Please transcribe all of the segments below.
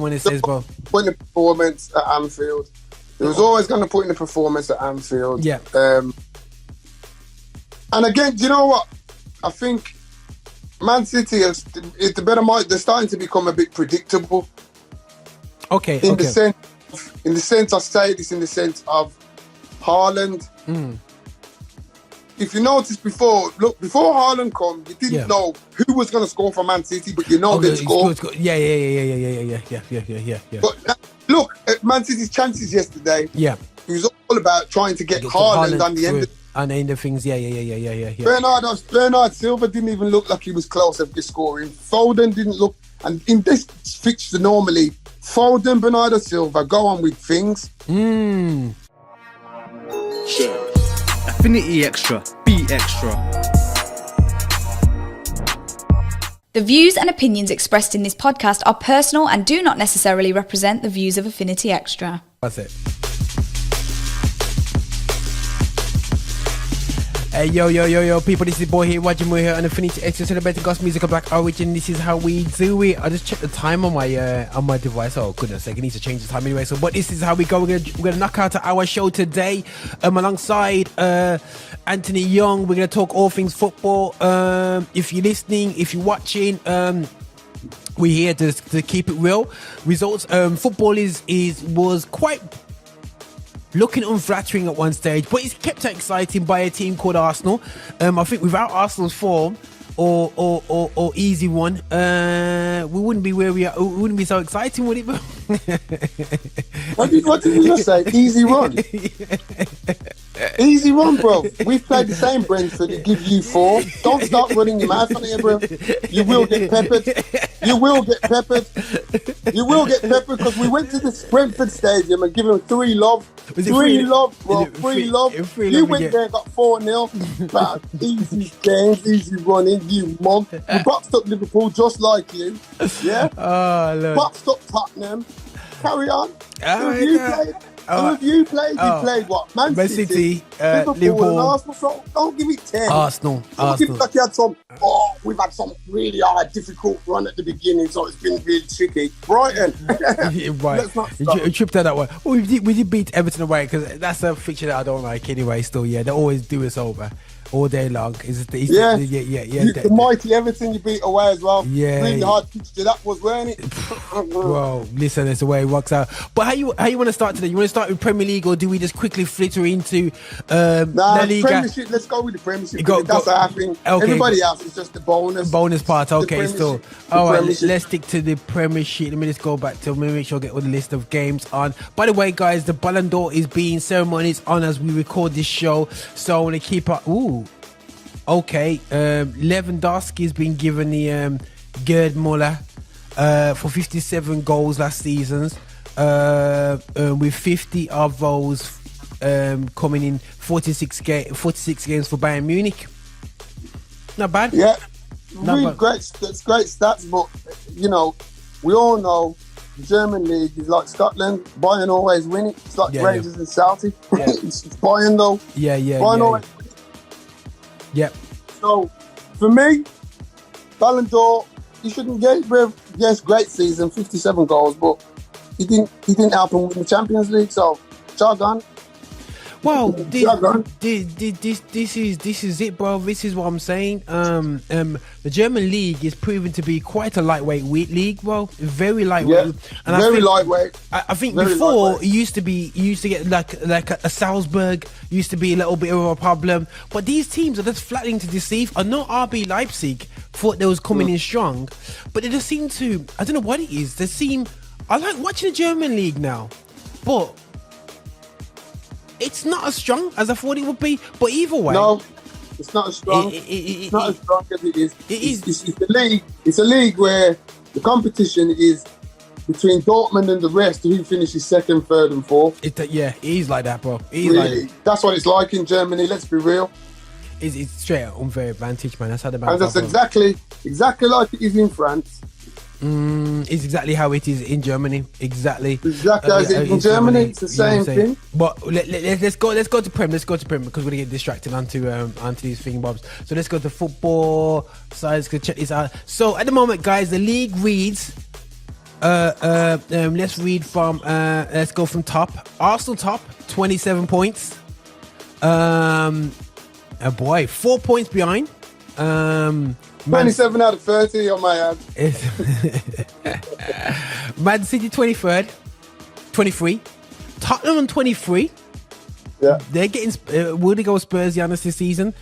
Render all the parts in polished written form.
when it says, bro. Put in the performance at Anfield. He was always going to put in the performance at Anfield. Yeah. And again, do you know what? I think Man City they're starting to become a bit predictable. Okay. In the sense, I say this in the sense of Haaland. If you noticed before Haaland come, you didn't know who was going to score for Man City, but they'd score. Yeah. But look at Man City's chances yesterday. Yeah. It was all about trying to get Haaland on the end. On the end of things, yeah. Bernard Silva didn't even look like he was close to scoring. Foden didn't look, and in this fixture normally, Foden, Bernardo Silva go on with things. Sure. Affinity Extra. Be extra. The views and opinions expressed in this podcast are personal and do not necessarily represent the views of Affinity Extra. That's it. Hey, yo, people, this is the boy here, Roger Van Moorinho here, and Affinity Extra, celebrating gospel music of Black origin. This is how we do it. I just checked the time on my device. Oh, goodness sake, I need to change the time anyway. So, but this is how we go. We're gonna knock out our show today, alongside Anthony Young. We're gonna talk all things football. If you're listening, if you're watching, we're here to keep it real. Results. Football was quite looking unflattering at one stage, but it's kept exciting by a team called Arsenal. I think without Arsenal's form or easy one, we wouldn't be where we are. It wouldn't be so exciting, would it? What did you just say? Easy run. Easy run, bro. We've played the same Brentford to give you 4. Don't start running your mouth on here, bro. You will get peppered. You will get peppered because we went to this Brentford stadium and give them 3 love. 3 love, bro. 3 love. You went there and got 4-0. But easy games, easy running, you mug. We boxed up Liverpool just like you. Yeah? Oh, Lord. Boxed up Tottenham. Carry on. Who have you played? You played what? Man City, Liverpool and Arsenal. So don't give it 10. Arsenal. Give it like you had we've had some really hard, difficult run at the beginning, so it's been really tricky. Brighton. Right. Let's not stop. You tripped out that one. Well, we did beat Everton away, because that's a fixture that I don't like anyway. Still, yeah, they always do us over all day long. The mighty Everton you beat away as well. Yeah, really hard fixture that was, weren't it? Well, listen, that's the way it works out. But how you want to start today? You want to start with Premier League, or do we just quickly flitter into La Liga? Premiership. Let's go with the Premiership. That's our thing. Okay. Everybody else is just the bonus part. Okay, still. All right, let's stick to the Premiership. Let me just go back to make sure I get all the list of games on. By the way, guys, the Ballon d'Or is being ceremonies on as we record this show, so I want to keep up. Okay, Lewandowski has been given the Gerd Muller for 57 goals last season, with 50 of those coming in 46 games for Bayern Munich. Not bad. Yeah, really great. That's great stats, but we all know the German league is like Scotland. Bayern always win it. It's like Rangers and Celtic. Yeah. It's Bayern though. Bayern always win it. Yep. So, for me, Ballon d'Or, he shouldn't get it. Yes, great season, 57 goals, but he didn't help him win the Champions League. So, jargon. Well, this is it, bro. This is what I'm saying. The German league is proven to be quite a lightweight league, bro. Very lightweight. Yeah, and lightweight. I think before it used to get like a Salzburg used to be a little bit of a problem, but these teams are just flattening to deceive. I know RB Leipzig thought they was coming in strong, but they just seem to. I don't know what it is. I like watching the German league now, but it's not as strong as I thought it would be. But either way, no, it's not as strong. It's not as strong as it is. It's a league where the competition is between Dortmund and the rest, who finishes second, third, and fourth. It is like that, bro. Really, that's what it's like in Germany. Let's be real. It's straight out unfair advantage, man. That's how the and that's exactly like it is in France. It's exactly how it is in Germany. Exactly as it is in Germany. It's the same thing. But let's go to Prem. Let's go to Prem, because we're gonna get distracted onto these thingamabobs. So let's go to football. So let's go check this out. So at the moment, guys, the league reads Let's read from. Let's go from top. Arsenal top, 27 points. Boy, 4 points behind. 27 out of 30 on my ad. Man City 23rd, 23. Tottenham on 23. Yeah. They're getting. Will they go Spurs this season?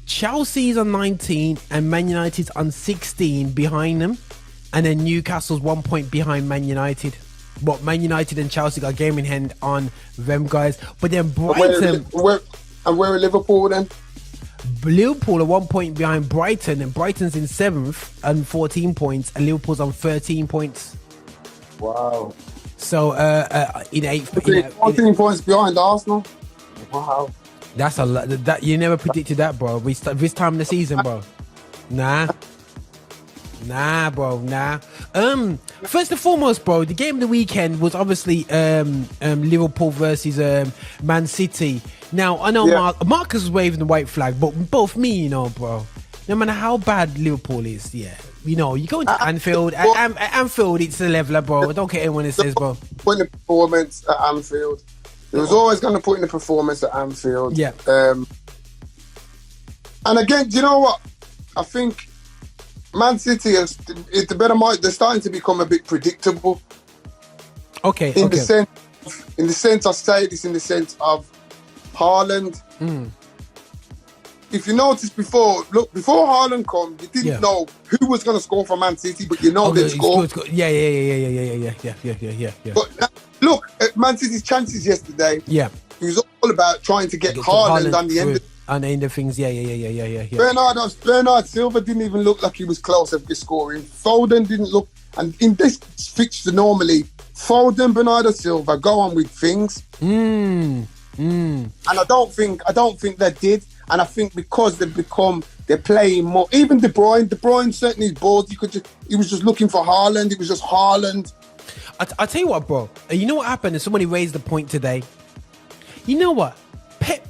Chelsea's on 19 and Man United's on 16 behind them. And then Newcastle's 1 point behind Man United. But Man United and Chelsea got a game in hand on them guys. But then Brighton... Where are Liverpool then? Liverpool are 1 point behind Brighton. And Brighton's in 7th and 14 points. And Liverpool's on 13 points. Wow. So in 8th... 14 points behind Arsenal. Wow. That's a lot. That you never predicted that, bro. This time of the season, bro. Nah, bro. First and foremost, bro, the game of the weekend was obviously Liverpool versus Man City. Now I know Marcus was waving the white flag, but both me, you know, bro. No matter how bad Liverpool is, you go into Anfield. At Anfield, it's a leveler, bro. I don't care anyone it says, bro. Putting the performance at Anfield. It was always going to put in the performance at Anfield. Yeah. And again, do you know what? I think Man City is the better mind. They're starting to become a bit predictable. Okay. In the sense, I say this in the sense of Haaland. If you noticed before Haaland come, you didn't know who was going to score for Man City, but they'd score. Yeah. But look at Man City's chances yesterday. Yeah. It was all about trying to get Haaland on the end. On the end of things, yeah. Bernard Silva didn't even look like he was close to scoring. Foden didn't look, and in this fixture normally, Foden, Bernardo Silva go on with things. And I don't think they did. And I think because they're playing more. Even De Bruyne certainly balls. He was just looking for Haaland. It was just Haaland. I tell you what, bro. You know what happened? And somebody raised the point today. You know what? Pep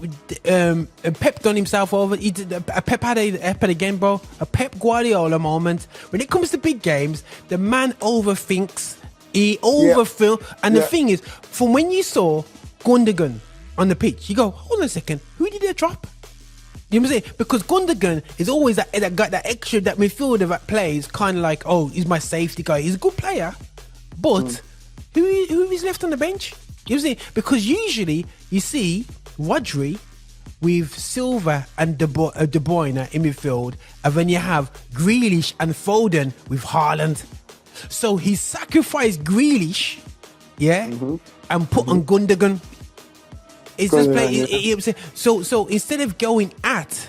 done himself over. Pep had again, bro. A Pep Guardiola moment. When it comes to big games, the man overthinks. He overfill. And the thing is, from when you saw Gundogan on the pitch, you go, hold on a second, who did they drop? You know what I'm saying? Because Gundogan is always that guy, that extra, that midfielder that plays kind of like, oh, he's my safety guy. He's a good player, but who is left on the bench? You know what I'm saying? Because usually you see Rodri with Silva and De Bruyne in midfield, and then you have Grealish and Foden with Haaland. So he sacrificed Grealish, and put on Gundogan. It's just play. So instead of going at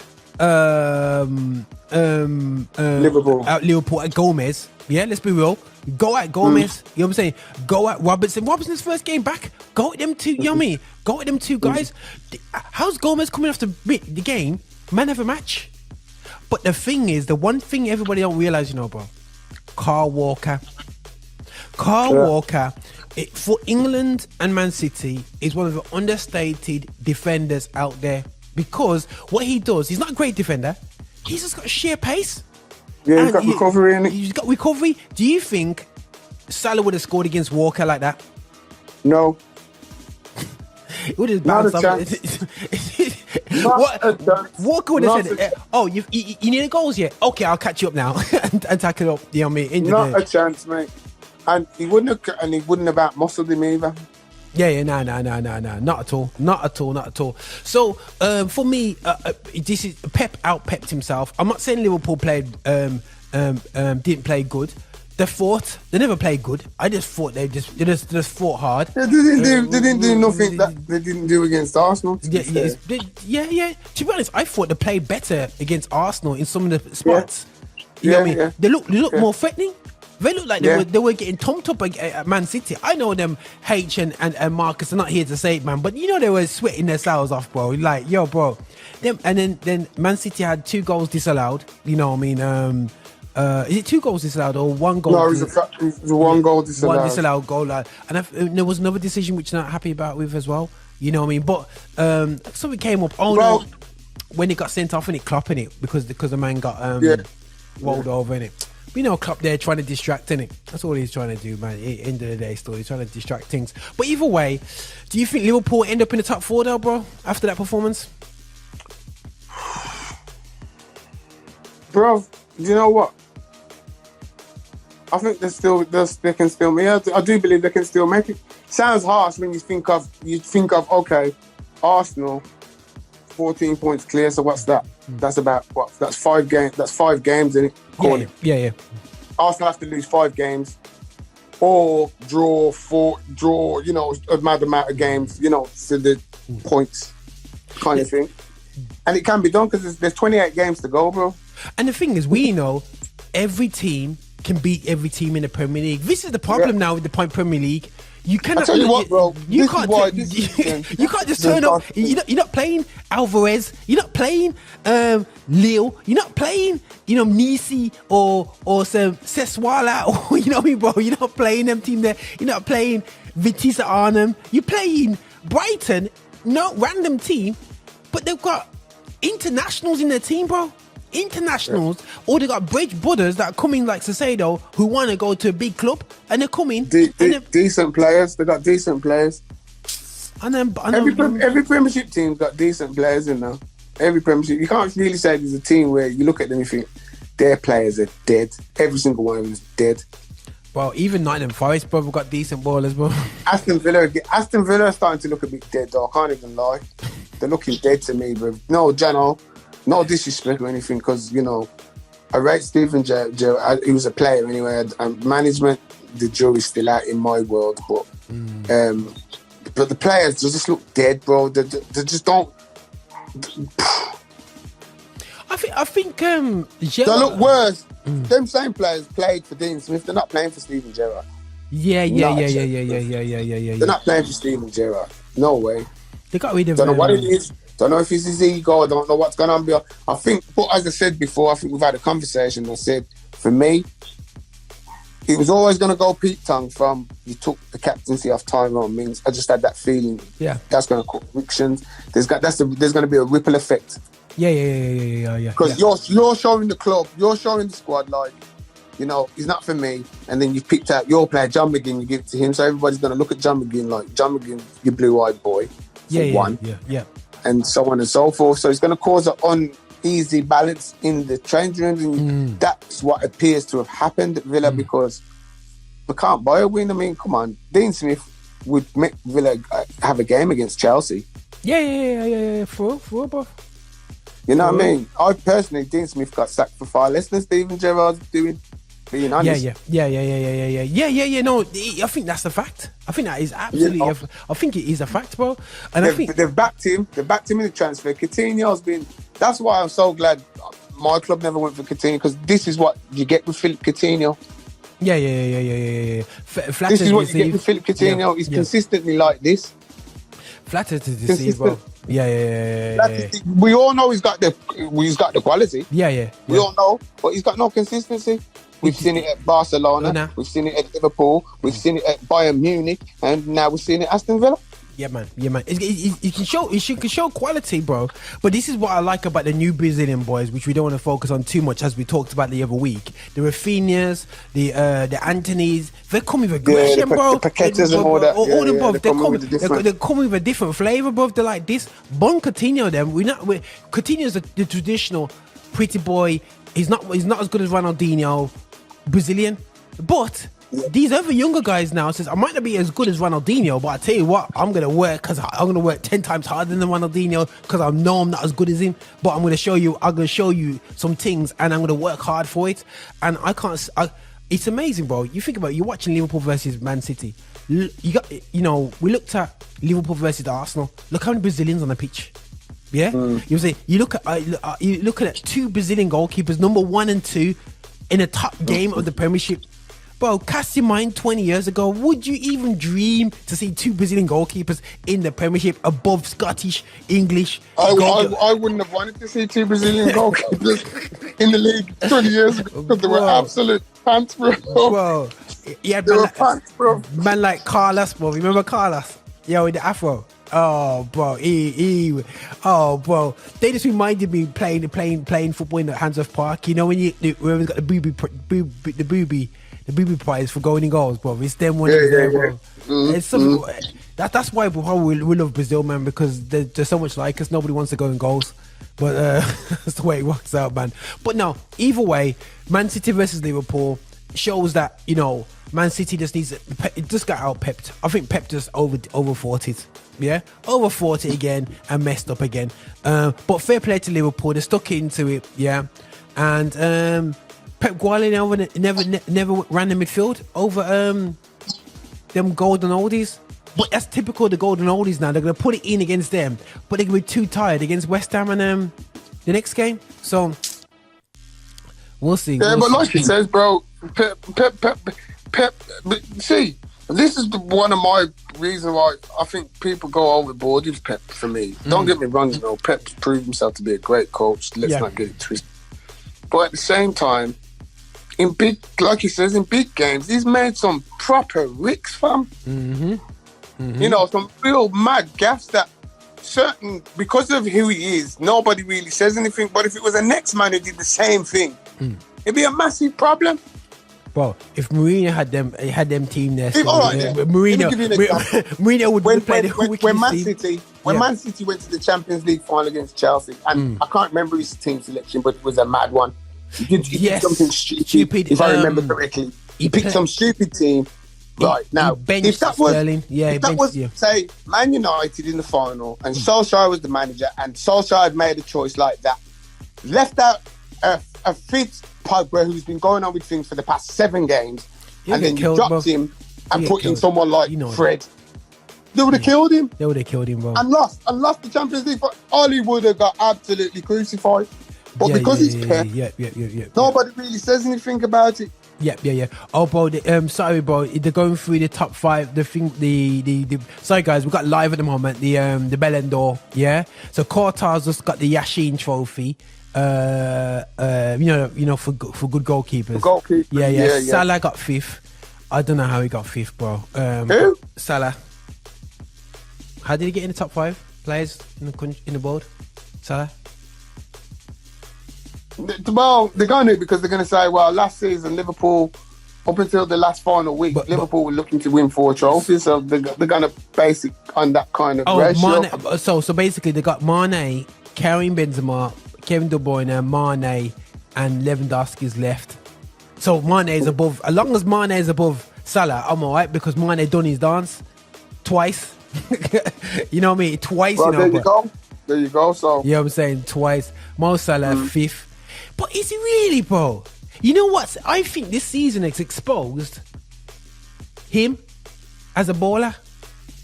Liverpool at Gomez, let's be real. Go at Gomez. You know what I'm saying? Go at Robertson. Robertson's first game back. Go at them two. You know what I mean? Go at them two guys. How's Gomez coming off the game? Man have a match. But the thing is, the one thing everybody don't realize, bro. Kyle Walker, for England and Man City, is one of the understated defenders out there, because what he does, he's not a great defender. He's just got sheer pace. Yeah, he's got recovery in it. He's got recovery. Do you think Salah would have scored against Walker like that? No. It would have bounced up. Walker would have said, "Oh, you need the goals yet? Okay, I'll catch you up now and tackle it up." You know what I mean? Not a chance, mate. And he wouldn't have out-muscled him either. Yeah, no, not at all. So, for me, this is Pep out-pepped himself. I'm not saying Liverpool didn't play good. They never played good. I just thought they just fought hard. They didn't do nothing that they didn't do against Arsenal. Yeah. To be honest, I thought they played better against Arsenal in some of the spots. You know what I mean? They look more threatening. They look like they were getting thumped up at Man City. I know them, H and Marcus are not here to say it, man, but they were sweating their sales off, bro. Like, yo, bro. And then Man City had 2 goals disallowed. You know what I mean? Is it 2 goals disallowed or 1 goal? No, it was a 1 goal disallowed. 1 disallowed goal. And there was another decision which I'm not happy about with as well. You know what I mean? But something came up. No, when it got sent off and it Klopp in it because the man got rolled over in it. We know Klopp there trying to distract, innit? That's all he's trying to do, man. At the end of the day, still, he's trying to distract things. But either way, do you think Liverpool end up in the top 4 though, bro, after that performance? Bro, you know what? I think they can still make it. I do believe they can still make it. Sounds harsh when you think of okay, Arsenal, 14 points clear. So what's that? That's about what? That's 5 games. That's 5 games in it. Yeah. Arsenal have to lose 5 games, or draw. You know, a mad amount of games. You know, for the points, kind of thing. And it can be done because there's 28 games to go, bro. And the thing is, we know every team can beat every team in the Premier League. This is the problem now with the Premier League. You cannot. I tell you what, bro. You can't just turn up. You're not playing Alvarez. You're not playing Lille. You're not playing Nice or some Seswala or you know what I mean, bro. You're not playing them team there. You're not playing Vitesse Arnhem. You're playing Brighton, no random team, but they've got internationals in their team, bro. Internationals, or they got bridge brothers that are coming like Sasado who want to go to a big club and they're coming. Decent players. They got decent players. And then every Premiership team's got decent players in now. Every Premiership, you can't really say there's a team where you look at them and you think their players are dead. Every single one of them is dead. Well, even Nottingham Forest, bro, got decent ballers, bro. Aston Villa are starting to look a bit dead, though. I can't even lie. They're looking dead to me, bro. No, Jano. No disrespect or anything, because, you know, I rate Steven Gerrard. He was a player anyway. And management, the jury's still out in my world. But the players, they just look dead, bro. They just don't... I think they look worse. Them same players played for Dean Smith. They're not playing for Steven Gerrard. Yeah. They're not playing for Steven Gerrard. No way. They got rid of Don't know what it is. Don't know if it's his ego. I don't know what's going on. I think, but as I said before, I think we've had a conversation. I said, for me, it was always going to go Pete Tong from you took the captaincy off Tyrone Mings. I just had that feeling. Yeah, that's going to cause frictions. There's going to be a ripple effect. Yeah. Because you're showing the club, you're showing the squad like, you know, he's not for me. And then you picked out your player, John McGinn, you give it to him. So everybody's going to look at John McGinn like, John McGinn, you blue-eyed boy. Yeah. And so on and so forth. So it's going to cause an uneasy balance in the change rooms. And that's what appears to have happened at Villa because we can't buy a win. I mean, come on. Dean Smith would make Villa have a game against Chelsea. Yeah. For bro. You know what I mean? I personally, Dean Smith got sacked for far less than Steven Gerrard's doing. Being honest. Yeah. No, I think that's a fact. I think that is absolutely. I think it is a fact, bro. And I think they've backed him. They've backed him in the transfer. Coutinho's been. That's why I'm so glad my club never went for Coutinho, because this is what you get with Philip Coutinho. Yeah. This is what you get with Philip Coutinho. He's consistently like this. Flattered to deceive, bro. Yeah. We all know he's got the quality. Yeah. We all know, but he's got no consistency. We've seen it at Barcelona, we've seen it at Liverpool, we've seen it at Bayern Munich, and now we're seeing it at Aston Villa. Yeah, man. It can show quality, bro. But this is what I like about the new Brazilian boys, which we don't want to focus on too much, as we talked about the other week. The Rafinhas, the Antonys, they come with aggression, bro. The Paquetas and all that. All the above. They come with a different flavour, bro. They're like this. Bon Coutinho, them. Coutinho's the traditional pretty boy. He's not as good as Ronaldinho. Brazilian, but these other younger guys now says I might not be as good as Ronaldinho, but I tell you what, I'm gonna work 10 times harder than Ronaldinho because I know I'm not as good as him. But I'm gonna show you some things, and I'm gonna work hard for it. And it's amazing, bro. You think about it, you're watching Liverpool versus Man City. We looked at Liverpool versus Arsenal. Look how many Brazilians on the pitch. Yeah, you look at 2 Brazilian goalkeepers, number 1 and 2. In a top game of the Premiership. Bro, cast your mind 20 years ago. Would you even dream to see 2 Brazilian goalkeepers in the Premiership above Scottish, English? I wouldn't have wanted to see 2 Brazilian goalkeepers in the league 20 years ago because they were absolute pants, bro. Bro, yeah, man like Carlos, bro. Remember Carlos? Yeah, with the afro. Oh, bro, bro, they just reminded me playing football in the Handsworth Park. You know when we got the booby prize for going in goals, bro. It's them one there, bro. Mm-hmm. It's something that's why we love Brazil, man, because there's so much like us. Nobody wants to go in goals, but that's the way it works out, man. But no, either way, Man City versus Liverpool shows that Man City just got out pepped. I think Pep just over 40s. Yeah, over 40 again and messed up again. But fair play to Liverpool, they stuck into it. Yeah, and Pep Guardiola never ran the midfield over them golden oldies. But that's typical of the golden oldies now. They're gonna put it in against them, but they're gonna be too tired against West Ham and the next game. So we'll see. Yeah, but like he says, bro, Pep. See, this is one of my reasons why I think people go overboard with Pep. For me, don't get me wrong. Pep's proved himself to be a great coach. Let's not get it twisted. But at the same time, like he says, in big games, he's made some proper ricks, fam. Some real mad gaffes that because of who he is, nobody really says anything. But if it was a next man who did the same thing, it'd be a massive problem. Bro, if Mourinho had them team there, Mourinho would play the when Man City went to the Champions League final against Chelsea, and I can't remember his team selection, but it was a mad one. He did something stupid, if I remember correctly. He picked some stupid team. Right now, if that was say Man United in the final, and Solskjaer was the manager, and Solskjaer had made a choice like that, left out a fit Pogba who's been going on with things for the past 7 games, and then you dropped him and put in someone like Fred. They would have killed him. They would have killed him, bro. And lost the Champions League. Ollie would have got absolutely crucified. But because he's Pep, nobody really says anything about it. Yeah. Oh, bro, sorry, bro. They're going through the top 5. Sorry, guys, we got live at the moment. The Ballon d'Or. Yeah. So Qatar's just got the Yashin Trophy. For good goalkeepers. Yeah. Salah got 5th. I don't know how he got 5th, bro. Who? Salah. How did he get in the top 5 players in the world? Salah. Well, they're going to because they're going to say, well, last season Liverpool, up until the last final week, Liverpool were looking to win 4 trophies, so they're going to base it on that kind of ratio. Mane, so basically they got Mane, Karim Benzema, Kevin De Bruyne, Mane, and Lewandowski's left. So Mane is above. As long as Mane is above Salah, I'm alright because Mane done his dance twice. You know what I mean? Twice. Well, there you go. So yeah, I'm saying twice. Mo Salah 5th. But is he really, bro? You know what? I think this season has exposed him as a baller.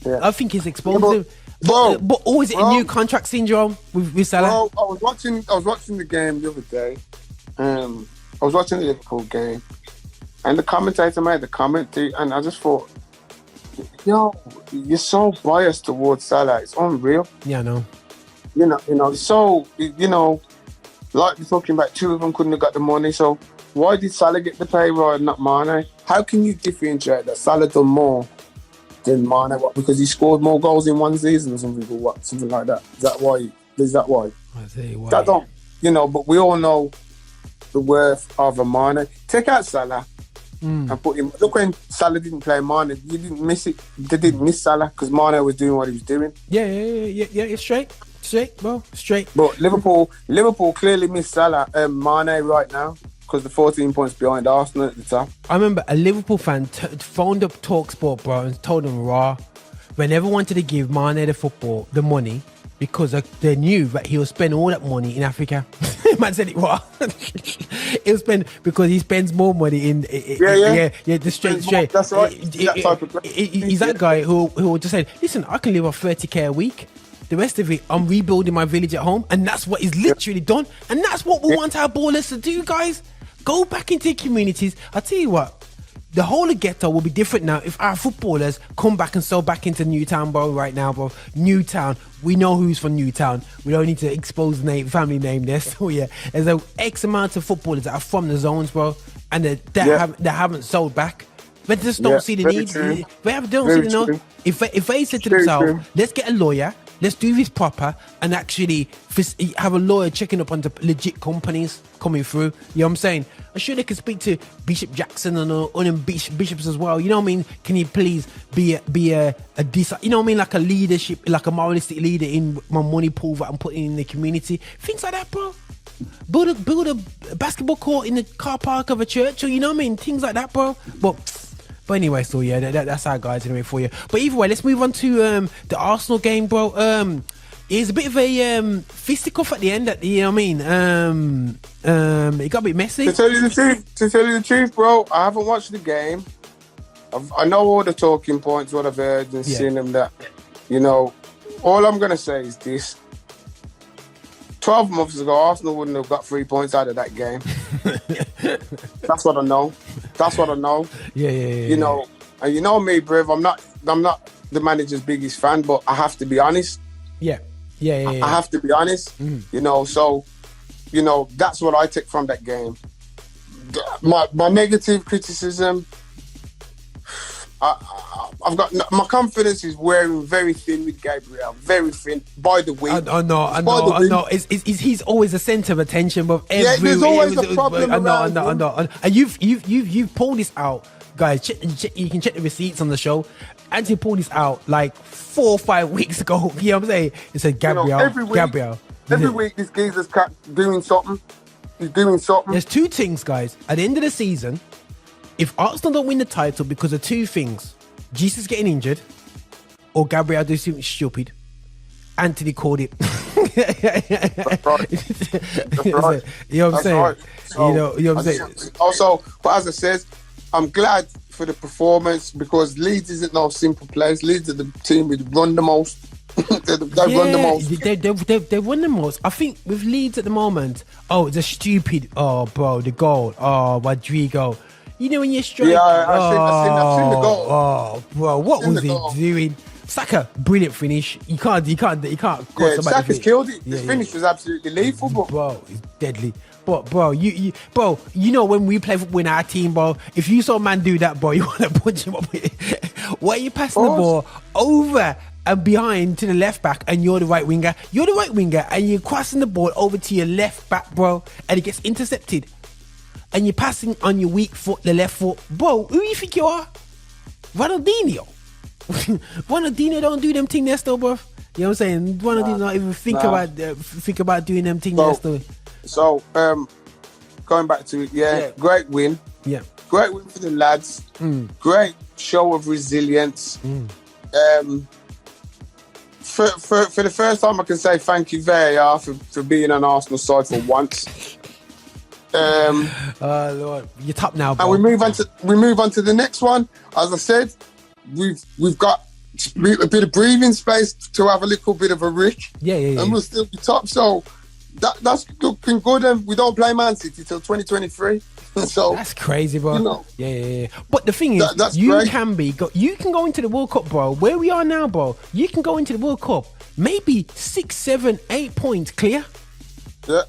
Yeah. I think it's exposed him. But is it a new contract syndrome with Salah? Bro, I was watching the game the other day. I was watching the Liverpool game, and the commentator made the comment, and I just thought, you're so biased towards Salah. It's unreal. Yeah, I know. So like we're talking about, 2 of them couldn't have got the money. So why did Salah get the pay right and not Mane? How can you differentiate that Salah done more than Mane? What, because he scored more goals in one season or something, or what? Something like that. Is that why? I tell you why. That don't, but we all know the worth of a Mane. Take out Salah and put him. Look, when Salah didn't play Mane, you didn't miss it. They didn't miss Salah because Mane was doing what he was doing. Yeah. It's straight, bro. Straight. But Liverpool clearly missed Salah and Mane right now because the 14 points behind Arsenal at the top. I remember a Liverpool fan phoned up TalkSport, bro, and told them raw they never wanted to give Mane the money because they knew that he'll spend all that money in Africa. Man said it raw. He'll spend because he spends more money in the straight. That's right. He's that guy who will just say, listen, I can live off 30k a week. The rest of it, I'm rebuilding my village at home, and that's what he's literally done. And that's what we want our ballers to do, guys. Go back into communities. I'll tell you what, the whole of ghetto will be different now if our footballers come back and sell back into Newtown, bro, right now, bro. Newtown. We know who's from Newtown. We don't need to expose the family name there. So, yeah, there's a X amount of footballers that are from the zones, bro, and they haven't sold back. They just don't see the need. They don't see the need. If they said to themselves, let's get a lawyer, let's do this proper, and actually have a lawyer checking up on the legit companies coming through. You know what I'm saying? I'm sure they could speak to Bishop Jackson and them bishops as well. You know what I mean? Can you please be a decent, you know what I mean, like a leadership, like a moralistic leader in my money pool that I'm putting in the community, things like that, bro. Build a basketball court in the car park of a church, or you know what I mean, things like that, bro. But anyway, so yeah, that's our guys anyway for you. But either way, let's move on to the Arsenal game, bro. It was a bit of a fisticuff at the end. You know what I mean? It got a bit messy. To tell you the truth, bro, I haven't watched the game. I know all the talking points, what I've heard and seen them. That, you know, all I'm gonna say is this: 12 months ago, Arsenal wouldn't have got 3 points out of that game. That's what I know. Yeah. You know, and you know me, bruv. I'm not the manager's biggest fan, but I have to be honest. Yeah. I have to be honest. You know, so, you know, that's what I take from that game. My negative criticism, I've got my confidence is wearing very thin with Gabriel, very thin by the week. I know. He's always a centre of attention, but there's always a problem. I know. And you've pulled this out, guys. You can check the receipts on the show. Anthony pulled this out like 4 or 5 weeks ago. You know what I'm saying? He said Gabriel. Every week this geezer's doing something. He's doing something. There's two things, guys. At the end of the season, if Arsenal don't win the title because of two things, Jesus getting injured or Gabriel doing something stupid, Anthony called it. That's right. You know what I'm saying? Right. So, you know what I'm saying? Also, but as I said, I'm glad for the performance because Leeds isn't no simple place. Leeds are the team who run the most. They run the most. They won the most. I think with Leeds at the moment, the stupid, the goal, Rodrigo. You know when you're straight. Yeah, I've seen the goal. Oh, bro, what was he doing? Saka, brilliant finish. You can't. Saka's killed it. The finish was absolutely lethal, bro. It's deadly. But bro, you know when we play football in our team, bro, if you saw a man do that, bro, you want to punch him up. Why are you passing the ball over and behind to the left back, and you're the right winger? You're the right winger, and you're crossing the ball over to your left back, bro, and it gets intercepted. And you're passing on your weak foot, the left foot, bro. Who you think you are? Ronaldinho. Ronaldinho don't do them thing there still, bro. You know what I'm saying? Ronaldinho not even think about doing them thing there still. So, going back to it, great win. Yeah. Great win for the lads. Great show of resilience. For the first time, I can say thank you, VAR, for being on Arsenal side for once. Lord, you're top now, bro. And we move on to the next one. As I said, we've got a bit of breathing space to have a little bit of a rick. Yeah. And we'll still be top. So that's looking good. And we don't play Man City till 2023. So that's crazy, bro. You know, yeah. But the thing is, you can go into the World Cup, bro. Where we are now, bro, you can go into the World Cup maybe 6, 7, 8 points clear. Yeah.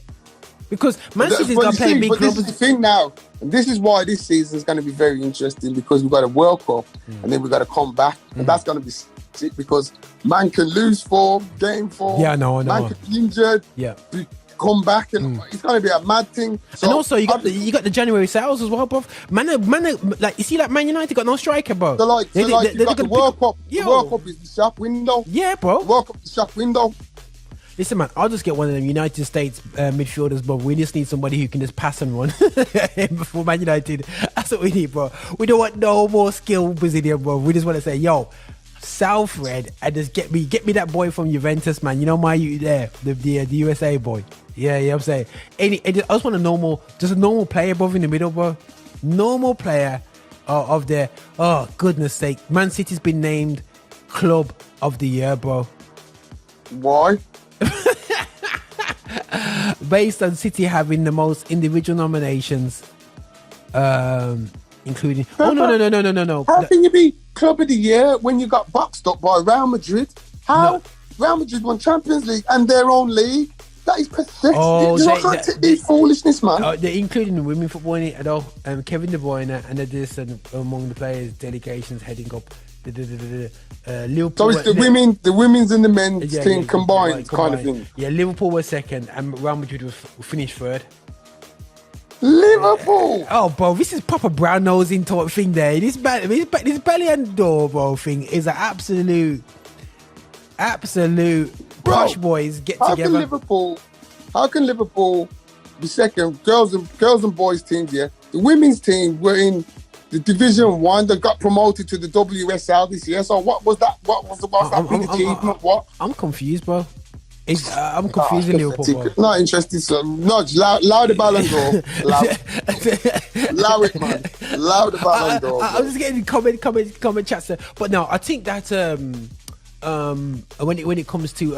Because Man City's going to play big clubs. This is the thing now. And this is why this season is going to be very interesting because we've got a World Cup and then we've got to come back. And that's going to be sick because man can lose form, game form. Yeah, I know. Man can be injured. Yeah. Come back and it's going to be a mad thing. So and also you got the January sales as well, bro. Man, like you see, like Man United got no striker, bro. They got the World Cup. The World Cup is the shop window. Yeah, bro. The World Cup is the shop window. Listen, man, I'll just get one of them United States midfielders, bro. We just need somebody who can just pass and run for Man United. That's what we need, bro. We don't want no more skilled Brazilian, bro. We just want to say, yo, South Red, and just get me that boy from Juventus, man. You know the USA boy. Yeah, I'm saying. I just want a normal player, bro, in the middle, bro. Normal player of the. Oh goodness sake, Man City's been named Club of the Year, bro. Why? Based on City having the most individual nominations, including. No. How can you be Club of the Year when you got boxed up by Real Madrid? How? No. Real Madrid won Champions League and their own league. That is pathetic. Oh, You're not to be foolishness, man. They're including the women football in it at all. Kevin De Bruyne and this among the players delegations heading up. Liverpool. So it's the women's and the men's team combined kind of thing. Yeah, Liverpool was second and Real Madrid was finished third. Liverpool. Oh, bro, this is proper brown nosing type thing there. This belly and door, bro, thing is an absolute posh boys get together. How can Liverpool be second? Girls and boys teams, yeah. The women's team were in the Division 1 that got promoted to the WSL this year. So what was that? What was that big achievement? I'm confused, bro. I'm confused with Liverpool, bro. Not interested, so nudge, loud the Ballon d'Or. Allow it, man. Loud the Ballon d'Or. I'm just getting comment chats there. But no, I think that when it comes to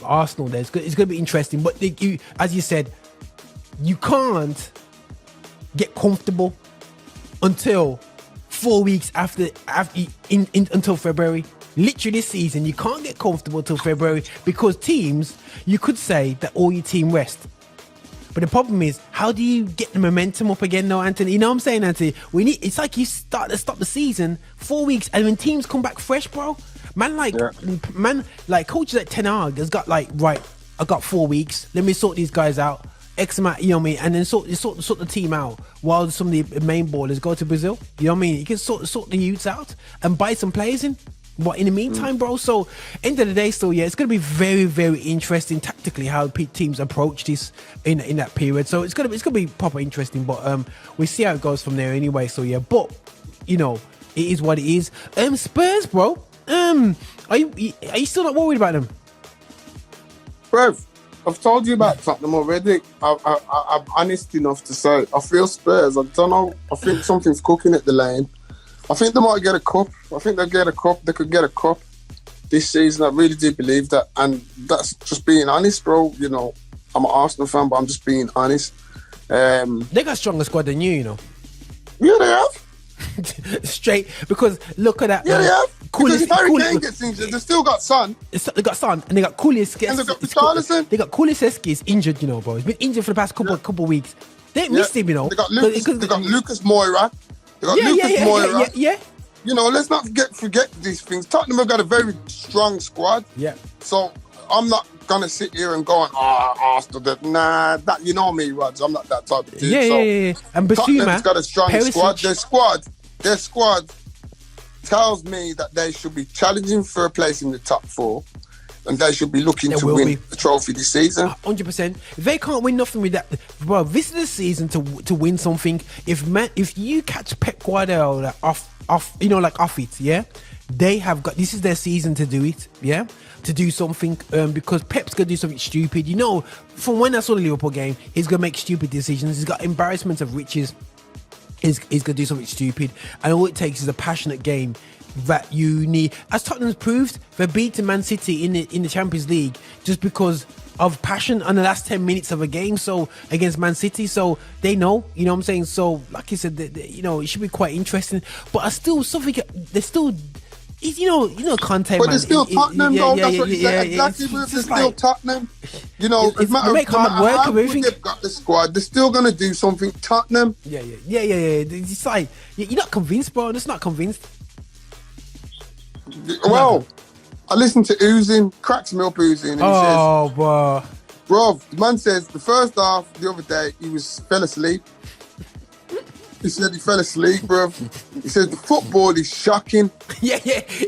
Arsenal, it's going to be interesting. But as you said, you can't get comfortable until 4 weeks after until February. Literally this season, you can't get comfortable till February because teams, you could say that all your team rest. But the problem is, how do you get the momentum up again now, Anthony? You know what I'm saying, Anthony? It's like you stop the season 4 weeks, and when teams come back fresh, bro, like coaches like Ten Hag has got like, right, I got 4 weeks, let me sort these guys out. X amount, you know what I mean, and then sort the team out while some of the main ballers go to Brazil. You know what I mean? You can sort the youths out and buy some players in. But in the meantime, bro, so end of the day, still, yeah, it's going to be very, very interesting tactically how teams approach this in that period. So it's gonna be proper interesting. But we see how it goes from there anyway. So yeah, but you know, it is what it is. Spurs, bro. Are you still not worried about them? Bro, I've told you about Tottenham already. I'm honest enough to say I feel Spurs. I don't know. I think something's cooking at the lane. I think they might get a cup. I think they'll get a cup. They could get a cup this season. I really do believe that. And that's just being honest, bro. You know, I'm an Arsenal fan, but I'm just being honest. They got a stronger squad than you know. Yeah, they have. Straight, because look at that. Yeah, they have. Because if Harry Kane gets injured, they still got Son. They got Son, and they got Kulusevski. And they got Richarlison. They got Kulusevski is injured, you know, bro. He's been injured for the past couple of weeks. They ain't missed him, you know. They got Lucas Moura. They got Lucas Moura. Yeah. You know, let's not forget these things. Tottenham have got a very strong squad. Yeah. So I'm not gonna sit here and go Arsenal. Nah, that you know me, Roger. I'm not that type of dude. Yeah. And Tottenham's got a strong squad. Their squad tells me that they should be challenging for a place in the top 4, and they should be looking to win the trophy this season. 100%. If they can't win nothing with that, bro, this is the season to win something. If you catch Pep Guardiola off it, yeah, they have got. This is their season to do it, yeah, to do something. Because Pep's gonna do something stupid. You know, from when I saw the Liverpool game, he's gonna make stupid decisions. He's got embarrassment of riches. He's gonna do something stupid, and all it takes is a passionate game that you need. As Tottenham's proved, they're beating Man City in the Champions League just because of passion on the last 10 minutes of a game. So against Man City, so they know, you know what I'm saying. So like you said, you know, it should be quite interesting. But I still something. They're still. You know, content. But they're still Tottenham, though. That's what you said. Exactly. They're still Tottenham. You know, no matter how good they've got the squad, they're still gonna do something. Tottenham. Yeah. It's like you're not convinced, bro. I'm just not convinced. Well, I listened to Oozing, cracks me up Oozing, and he says, bro, the man says the first half the other day he fell asleep. He said he fell asleep, bro. He said the football is shocking. Yeah.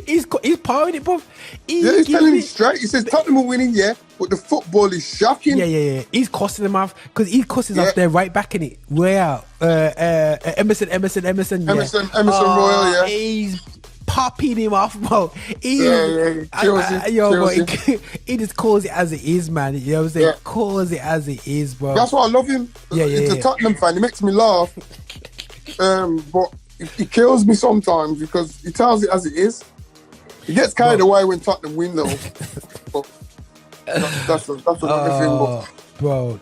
He's powering it, bro. He's telling me straight. He says Tottenham are winning, yeah, but the football is shocking. Yeah. He's costing them off because he cusses off there right back in it. Way out. Emerson. Royal, yeah. He's popping him off, bro. He just calls it as it is, man. You know what I'm saying? Calls it as it is, bro. That's why I love him. He's a Tottenham fan. He makes me laugh. But he kills me sometimes because he tells it as it is. He gets carried away when Tottenham win, though. But that's another thing. Bro.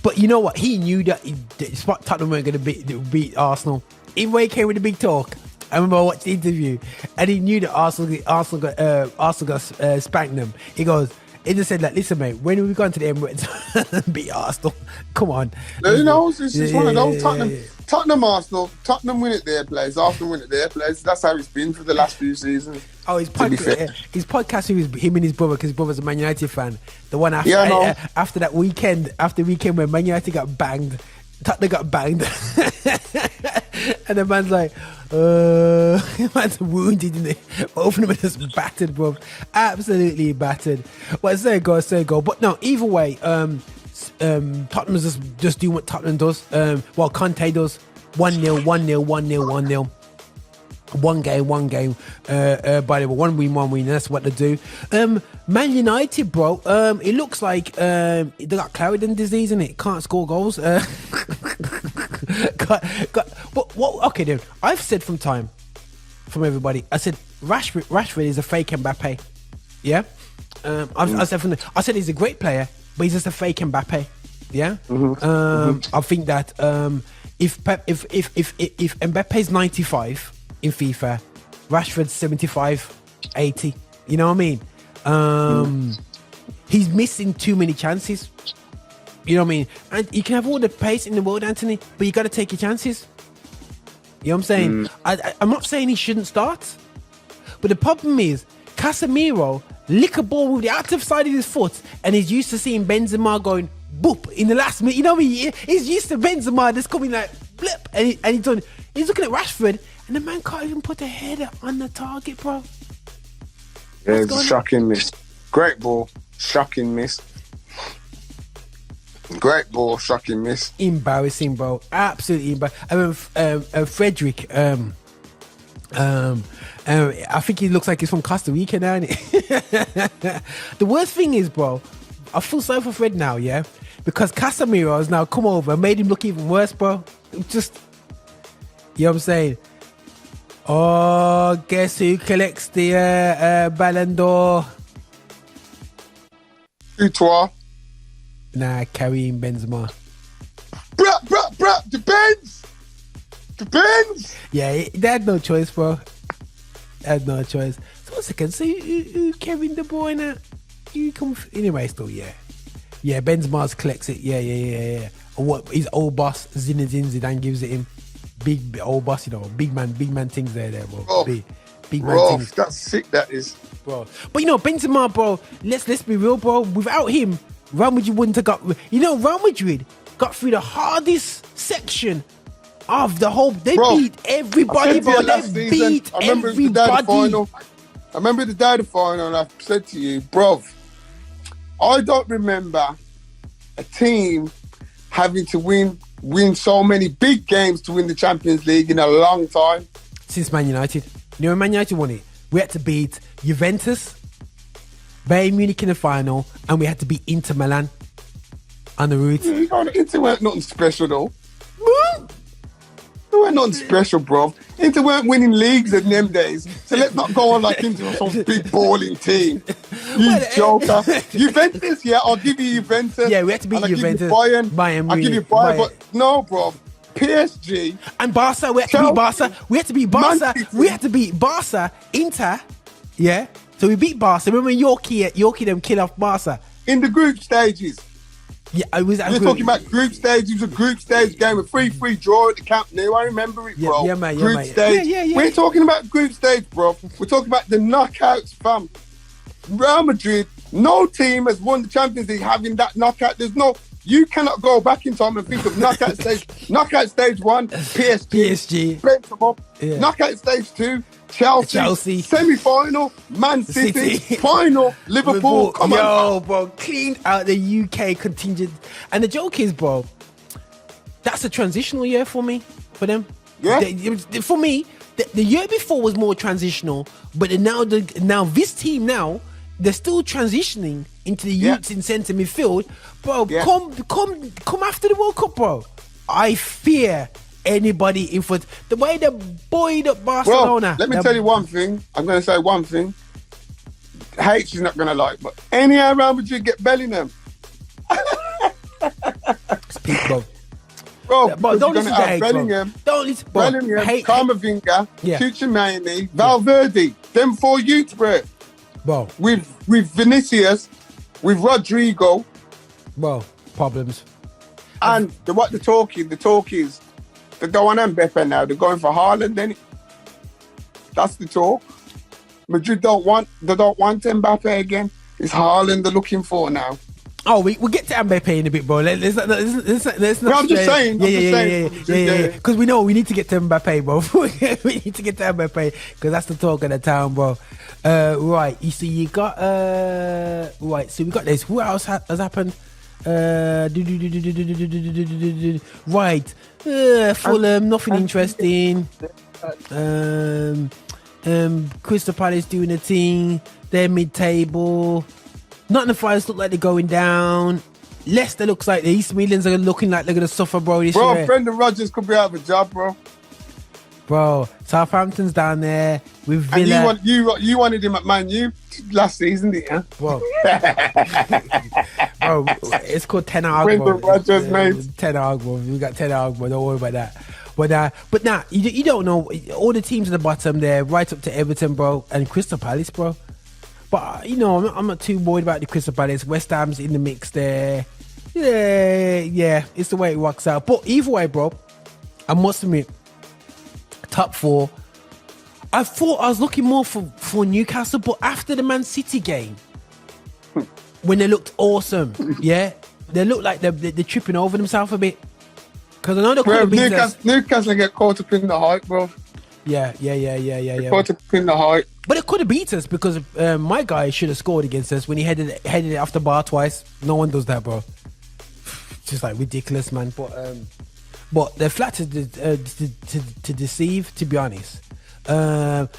But you know what? He knew that Tottenham weren't going to beat Arsenal. Even when he came with the big talk. I remember I watched the interview and he knew that Arsenal got spanked them. He goes, He just said, like, listen, mate, when are we going to the Emirates and beat Arsenal? Come on. Who knows? It's just one of those. Tottenham, Arsenal. Tottenham win at their place. Arsenal win at their place. That's how it's been for the last few seasons. Oh, his podcast with him and his brother, because his brother's a Man United fan. The one after after that weekend, when Man United got banged, Tottenham got banged. And the man's like, man's wounded, isn't it? Both of them are just battered, bro. Absolutely battered. Well, say go. But no, either way, Tottenham's just doing what Tottenham does. Conte does. 1-0, 1-0. One game. By the way, one win. That's what they do. Man United, bro. It looks like they got Clarendon disease, and it can't score goals. Okay, then I've said from everybody. I said Rashford is a fake Mbappe. Yeah. I said he's a great player, but he's just a fake Mbappe. Yeah. I think that if Mbappe's 95 in FIFA, Rashford's 75, 80. You know what I mean? He's missing too many chances. You know what I mean? And you can have all the pace in the world, Anthony, but you got to take your chances. You know what I'm saying? I'm not saying he shouldn't start, but the problem is Casemiro lick a ball with the active side of his foot, and he's used to seeing Benzema going boop in the last minute. You know what I mean? He's used to Benzema just coming like blip, and he's looking at Rashford, and the man can't even put a header on the target, bro. Yeah, it's a shocking miss. Great ball, shocking miss. Great ball, shocking miss. Embarrassing, bro. Absolutely embarrassing. Frederick, I think he looks like he's from Costa Rica now. The worst thing is, bro, I feel sorry for Fred now, yeah? Because Casemiro has now come over and made him look even worse, bro. Just, you know what I'm saying? Oh, guess who collects the Ballon d'Or? Utois. Nah, Karim Benzema. Bruh, depends. Yeah, they had no choice, bro. So 1 second, so who Kevin De Bruyne? You come anyway, still, yeah. Benzema's collects it, yeah. And what his old boss Zinedine Zidane gives it him. Big old boss, you know, big man things there, bro. Oh, big man things. That's sick, that is, bro. But you know, Benzema, bro. Let's be real, bro. Without him, Real Madrid wouldn't have got. You know, Real Madrid got through the hardest section of the whole. They beat everybody, bro. They beat everybody. I remember the day of the final, and I said to you, bro, I don't remember a team having to win so many big games to win the Champions League in a long time. Since Man United. You know when Man United won it? We had to beat Juventus, Bayern Munich in the final, and we had to beat Inter Milan on the route. Inter weren't nothing special, though. They weren't nothing special, bro. Inter weren't winning leagues in them days. So let's not go on like Inter was some big balling team. You joker. Juventus, yeah, I'll give you Juventus. Yeah, we had to beat Juventus. Bayern. I'll give you Bayern, but no, bro. PSG. And Barca, we had to beat Barca. We had to beat Barca. We had to beat Barca, Inter. Yeah. So we beat Barca. Remember Yorkie them kill off Barca? In the group stages. Yeah, I was. We're talking about group stage. It was a group stage game, a 3-3 draw at the Camp Nou. I remember it, bro. Yeah, man. Group stage. Yeah. We ain't talking about group stage, bro. We're talking about the knockouts, fam. Real Madrid, no team has won the Champions League having that knockout. You cannot go back in time and think of knockout stage. Knockout stage 1, PSG. Break them up. Yeah. Knockout stage 2, Chelsea. Semi-final, Man City. Final, Liverpool. Come on. Yo, bro, cleaned out the UK contingent. And the joke is, bro, that's a transitional year for me, for them. Yeah. For me, the year before was more transitional, but now this team now, they're still transitioning into the youths in centre midfield. Bro, come after the World Cup, bro. I fear anybody in front. The way they buoyed up Barcelona. Bro, let me tell you one thing. I'm going to say one thing. H is not going to like, but anyhow around Madrid get Bellingham. Speak, bro. Bro, don't listen to H, Bellingham. Don't listen, bro. Bellingham, Camavinga, Tchouaméni, Valverde. Them 4 youths, bro. Bro. With Vinicius, with Rodrigo. Well, problems. And the talk is, they don't want Mbappe now. They're going for Haaland, then. That's the talk. Madrid don't want Mbappe again. It's Haaland they're looking for now. Oh, we'll get to Mbappe in a bit, bro. Let's not I'm just saying. Yeah. Because we know we need to get to Mbappe, bro. We need to get to Mbappe because that's the talk of the town, bro. Right. So you got right. So we got this. Who else has happened? Right. Fulham. Nothing interesting. Crystal Palace doing a thing. They're mid-table. Nottingham Forest look like they're going down. Leicester looks like the East Midlands are looking like they're going to suffer, bro. This year. Brendan Rodgers could be out of a job, bro. Bro, Southampton's down there with Villa. And you wanted him at Man U last season, didn't you? Bro, bro, it's called Ten Hag, bro. Brendan Rodgers, mate. Ten Hag, bro. We got Ten Hag, bro. Don't worry about that. But nah, you don't know all the teams at the bottom there, right up to Everton, bro, and Crystal Palace, bro. But I'm not too worried about the Crystal Palace. West Ham's in the mix there. Yeah, it's the way it works out. But either way, bro, I must admit, top 4. I thought I was looking more for Newcastle, but after the Man City game, when they looked awesome, yeah, they looked like they're tripping over themselves a bit. Because I know they could have been Newcastle get caught up in the hype, bro. Yeah. Caught up in the hype. But it could have beat us because my guy should have scored against us when he headed it off the bar twice. No one does that, bro. Just like ridiculous, man. But they're flat to deceive, to be honest. But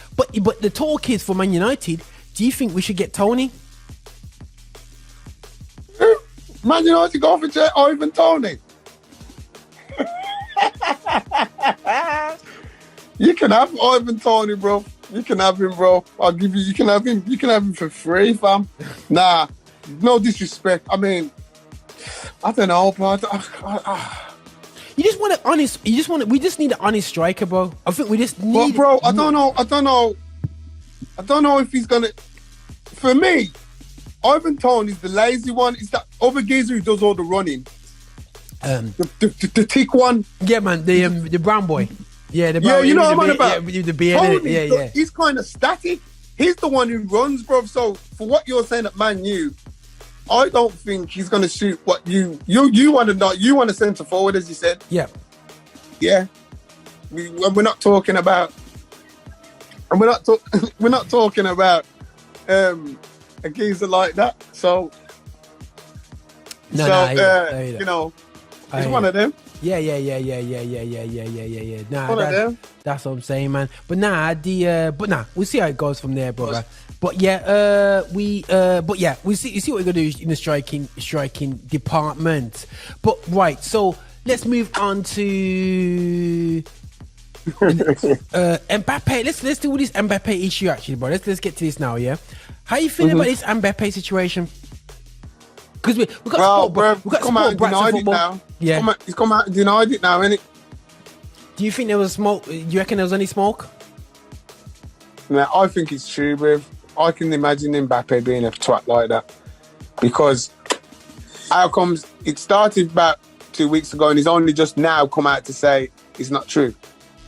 the talk is for Man United. Do you think we should get Tony? Man United go for Ivan Tony. You can have Ivan Tony, bro. You can have him, bro. I'll give you. You can have him. You can have him for free, fam. Nah, no disrespect. I mean, I don't know, bro. You just want an honest. We just need an honest striker, bro. I think we just need. But bro, I don't know if he's gonna. For me, Ivan Tony's the lazy one. It's that other geezer who does all the running. The thick one. Yeah, man. The brown boy. Yeah, the brown. Yeah, you know what I'm on about. Yeah, the beard. Tony, yeah. He's kind of static. He's the one who runs, bro. So for what you're saying at Man U, I don't think he's going to shoot what you want to know. You want a centre forward, as you said. Yeah. Yeah. We're not talking about. And we're not talking about a geezer like that. So. You know, he's one of them. Yeah. Nah, that's what I'm saying, man. But we'll see how it goes from there, brother. But we see what we're gonna do in the striking department. But right, so let's move on to Mbappe. Let's do this Mbappe issue actually, bro. Let's get to this now, yeah. How you feeling about this Mbappe situation? Because we've got come out and denied it now. Yeah, he's come out and denied it now, innit? Do you think there was smoke? Do you reckon there was any smoke? No, I think it's true, bro. I can imagine Mbappe being a twat like that. Because how comes it started about 2 weeks ago and he's only just now come out to say it's not true?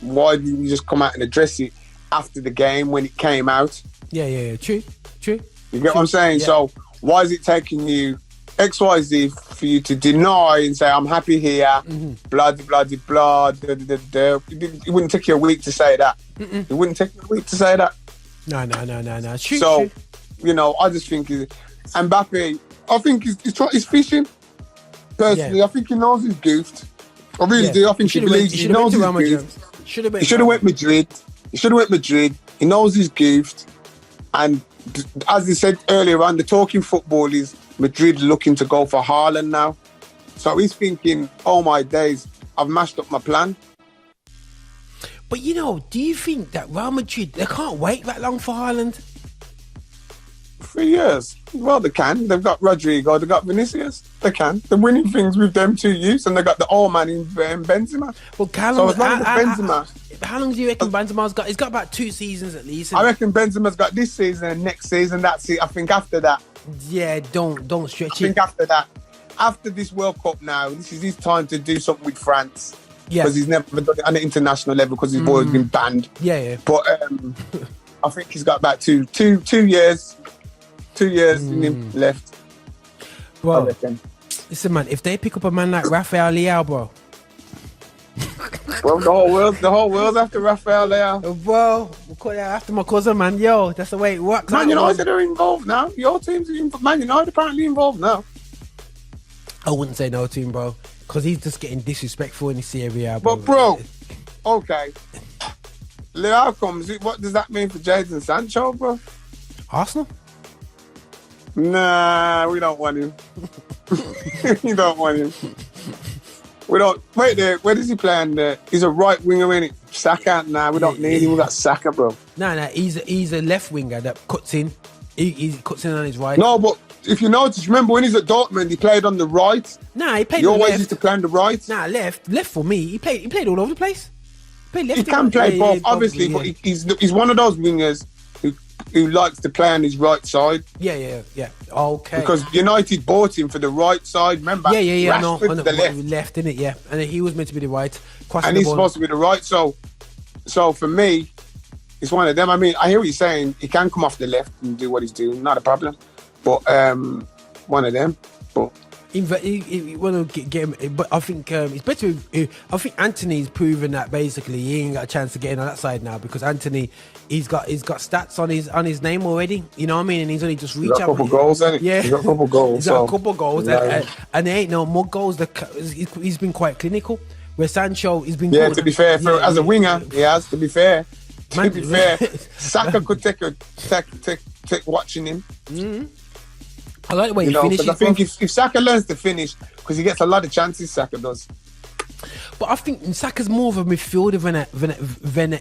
Why didn't you just come out and address it after the game when it came out? Yeah. True. You get what I'm saying? Yeah. So why is it taking you XYZ for you to deny and say, I'm happy here, blah, blah, blah, blah. It wouldn't take you a week to say that. It wouldn't take you a week to say that. No. True. You know, I just think Mbappe, I think he's fishing. Personally, yeah. I think he knows he's goofed. I really do. I think he believes he knows he's goofed. He should have went Madrid. He knows he's goofed. And as he said earlier on, the talking football is Madrid looking to go for Haaland now. So he's thinking, oh my days, I've mashed up my plan. But do you think that Real Madrid, they can't wait that long for Haaland? 3 years. Well, they can. They've got Rodrigo, they've got Vinicius. They can. They're winning things with them 2 youths and they got the old man in Benzema. Well, Callum, so as long as Benzema... How long do you reckon Benzema's got? He's got about 2 seasons at least. I reckon Benzema's got this season and next season. That's it. I think after that. Yeah, don't stretch it. I think after that, after this World Cup now, this is his time to do something with France. Yeah. Because he's never done it on the international level because he's always been banned. Yeah. But I think he's got about two years in him left. Bro, listen, man, if they pick up a man like Rafael Leao, bro. Bro, the whole world's after Rafael Leao. Bro, we'll call that after my cousin, man. Yo, that's the way it works. Man United are involved now. Your team's Man United apparently involved now. I wouldn't say no to him, bro, because he's just getting disrespectful in the Serie A, bro. But, bro, okay. Leao comes. What does that mean for Jadon Sancho, bro? Arsenal? Nah, we don't want him. We don't want him. We don't. Wait there. Where does he play? And he's a right winger, isn't it? Saka. Nah, we don't need him. We got Saka, bro. Nah. He's a left winger that cuts in. He cuts in on his right. No, but if you notice, remember when he's at Dortmund, he played on the right. Nah, he played. He always left. used to play on the right. Nah, left for me. He played all over the place. He can play both, obviously, but he's one of those wingers who likes to play on his right side. Yeah. Okay. Because United bought him for the right side, remember? Yeah. I know. The left, innit? Yeah. And he was meant to be the right. And he's supposed to be the right. So for me, it's one of them. I mean, I hear what you're saying. He can come off the left and do what he's doing. Not a problem. But one of them. But he want to get him, but I think it's better. I think Anthony's proven that basically he ain't got a chance to get in on that side now because Anthony, he's got stats on his name already. You know what I mean? And he's only just reached out. He's got a couple goals, hasn't he? Yeah, he's got a couple goals. He's got a couple goals, and there ain't no more goals. He's been quite clinical. Where Sancho, he's been good. To be fair, as a winger, he has. To be fair, Saka could take watching him. Mm-hmm. I like the way he finishes. I think if Saka learns to finish, because he gets a lot of chances, Saka does. But I think Saka's more of a midfielder than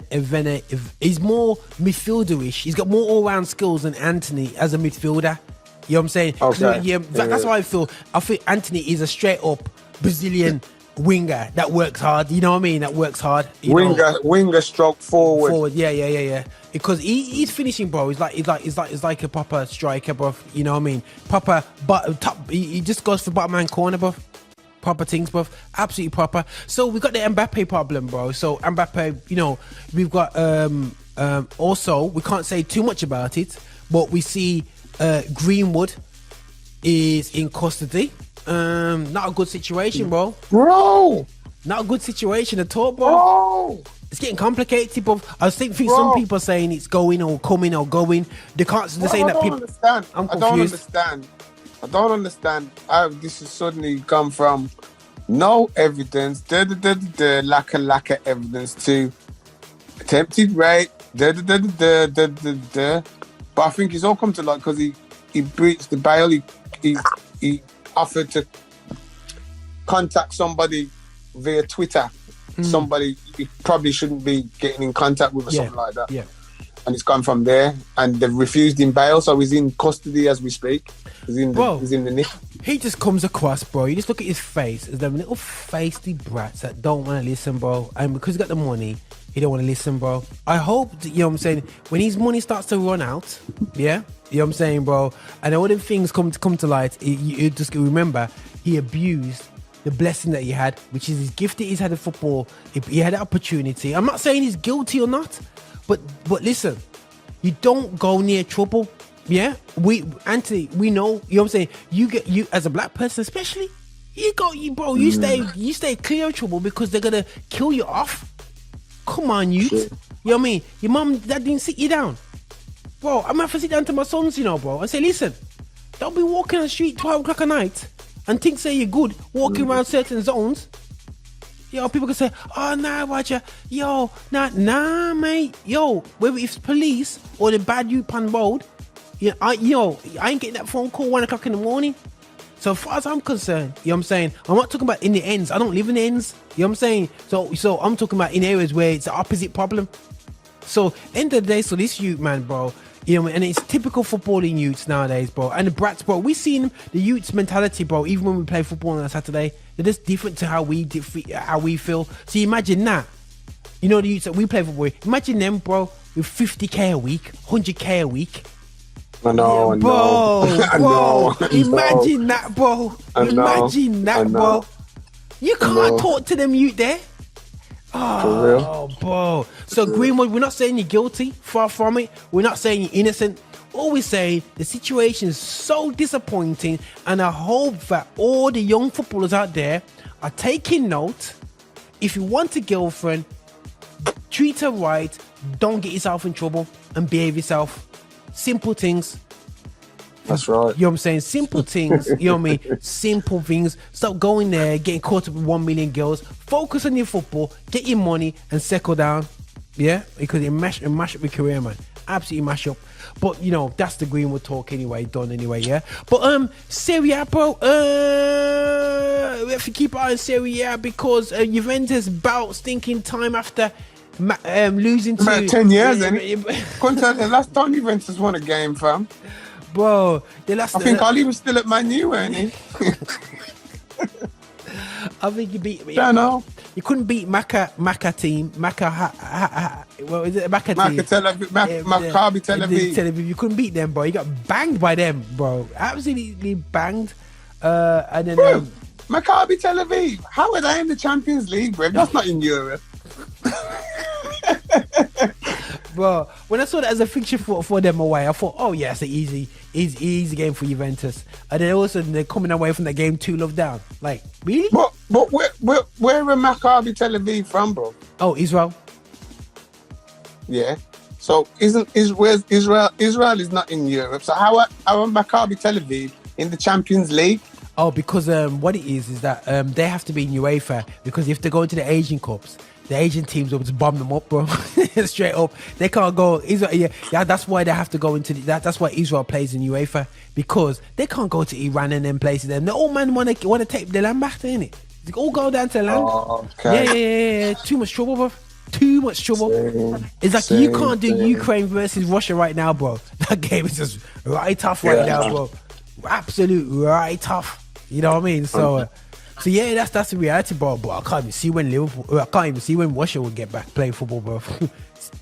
he's more midfielderish. He's got more all-round skills than Anthony as a midfielder. You know what I'm saying? Okay. That's how I feel. I think Anthony is a straight-up Brazilian winger that works hard. You know what I mean? That works hard. Winger stroke forward. Yeah. Because he's finishing, bro. He's like a proper striker, bro. You know what I mean? Proper, but top. He just goes for bottom man corner, bro. Proper things, bro. Absolutely proper. So we got the Mbappe problem, bro. So Mbappe, we've got also we can't say too much about it, but we see Greenwood is in custody. Not a good situation, bro. Not a good situation at all, bro. It's getting complicated, bro. I think some people are saying it's going or coming or going. They're saying that people. Understand. I'm confused. I don't understand how this has suddenly come from no evidence, lack of evidence to attempted rape, But I think it's all come to light because he breached the bail. He offered to contact somebody via Twitter. Somebody he probably shouldn't be getting in contact with or something like that. Yeah. And it's gone from there. And they've refused him bail, so he's in custody as we speak. He's in the nick. He just comes across, bro. You just look at his face as them little feisty brats that don't want to listen, bro. And because he's got the money, he don't want to listen, bro. I hope, you know what I'm saying, when his money starts to run out, yeah? You know what I'm saying, bro? And all them things come to light, you just remember, he abused the blessing that he had, which is his gift that he's had in football. He had an opportunity. I'm not saying he's guilty or not, but listen, you don't go near trouble. Yeah, Anthony, we know. You know what I'm saying. You as a black person, especially, you stay clear of trouble because they're gonna kill you off. Come on, youth. You know what I mean. Your mum, dad didn't sit you down, bro. I'm gonna have to sit down to my sons, bro, and say, listen, don't be walking on the street 12 o'clock at night and think say you're good walking around certain zones. People can say, oh, nah, Roger. Nah, mate. Whether it's police or the bad youth on road, I ain't getting that phone call 1 o'clock in the morning. So as far as I'm concerned, you know what I'm saying? I'm not talking about in the ends. I don't live in the ends. You know what I'm saying? So I'm talking about in areas where it's the opposite problem. So end of the day, so this youth, man, bro, and it's typical footballing youths nowadays, bro. And the brats, bro, we seen the youths mentality, bro. Even when we play football on a Saturday, they're just different to how we feel. So imagine that. You know the youths that we play football with. Imagine them, bro, with 50k a week, 100k a week. I know, yeah, bro, I know. Imagine that, bro. Imagine that, bro. You can't talk to them youth there. Oh, bro. So Greenwood, we're not saying you're guilty. Far from it. We're not saying you're innocent. All we're saying, the situation is so disappointing, and I hope that all the young footballers out there are taking note. If you want a girlfriend, treat her right. Don't get yourself in trouble and behave yourself. Simple things. That's right. You know what I'm saying? Simple things. You know what I mean? Simple things. Stop going there, getting caught up with 1 million girls. Focus on your football. Get your money and settle down. Yeah? Because it mash up your career, man. Absolutely mash up. But, you know, that's the Greenwood talk anyway. Done anyway, yeah? But, Serie A, bro. We have to keep our eye on Serie A because Juventus bout stinking time after... losing to about 10 years, ain't it? Couldn't tell the last time Juventus won a game, fam. Bro, the last. I think Ali was still at Man U, weren't he? I think you beat. I know. You couldn't beat Macca team. What is it? Macca team. Maccabi Tel Aviv. You couldn't beat them, bro. You got banged by them, bro. Absolutely banged. And then Maccabi Tel Aviv. How are they in the Champions League, bro? That's not in Europe. Bro, when I saw that as a fixture for them away, I thought, oh yeah, it's an easy game for Juventus. And then all of a sudden they're coming away from that game 2-0 down. Like, really? But where are Maccabi Tel Aviv from, bro? Oh, Israel. Yeah. So Israel is not in Europe. So how are Maccabi Tel Aviv in the Champions League? Oh, because what it is that they have to be in UEFA, because if they go into the Asian Cups, the Asian teams will just bomb them up, bro. Straight up. They can't go. Israel, yeah, that's why they have to go into that's why Israel plays in UEFA, because they can't go to Iran and then places them. The old man want to take the land back, innit? They all go down to the land. Oh, okay. Yeah. Too much trouble, bro. Too much trouble. It's like you can't do Ukraine versus Russia right now, bro. That game is just right tough right now, bro. Absolute right tough. You know what I mean? So yeah, that's the reality, bro. But I can't even see when Russia will get back playing football, bro.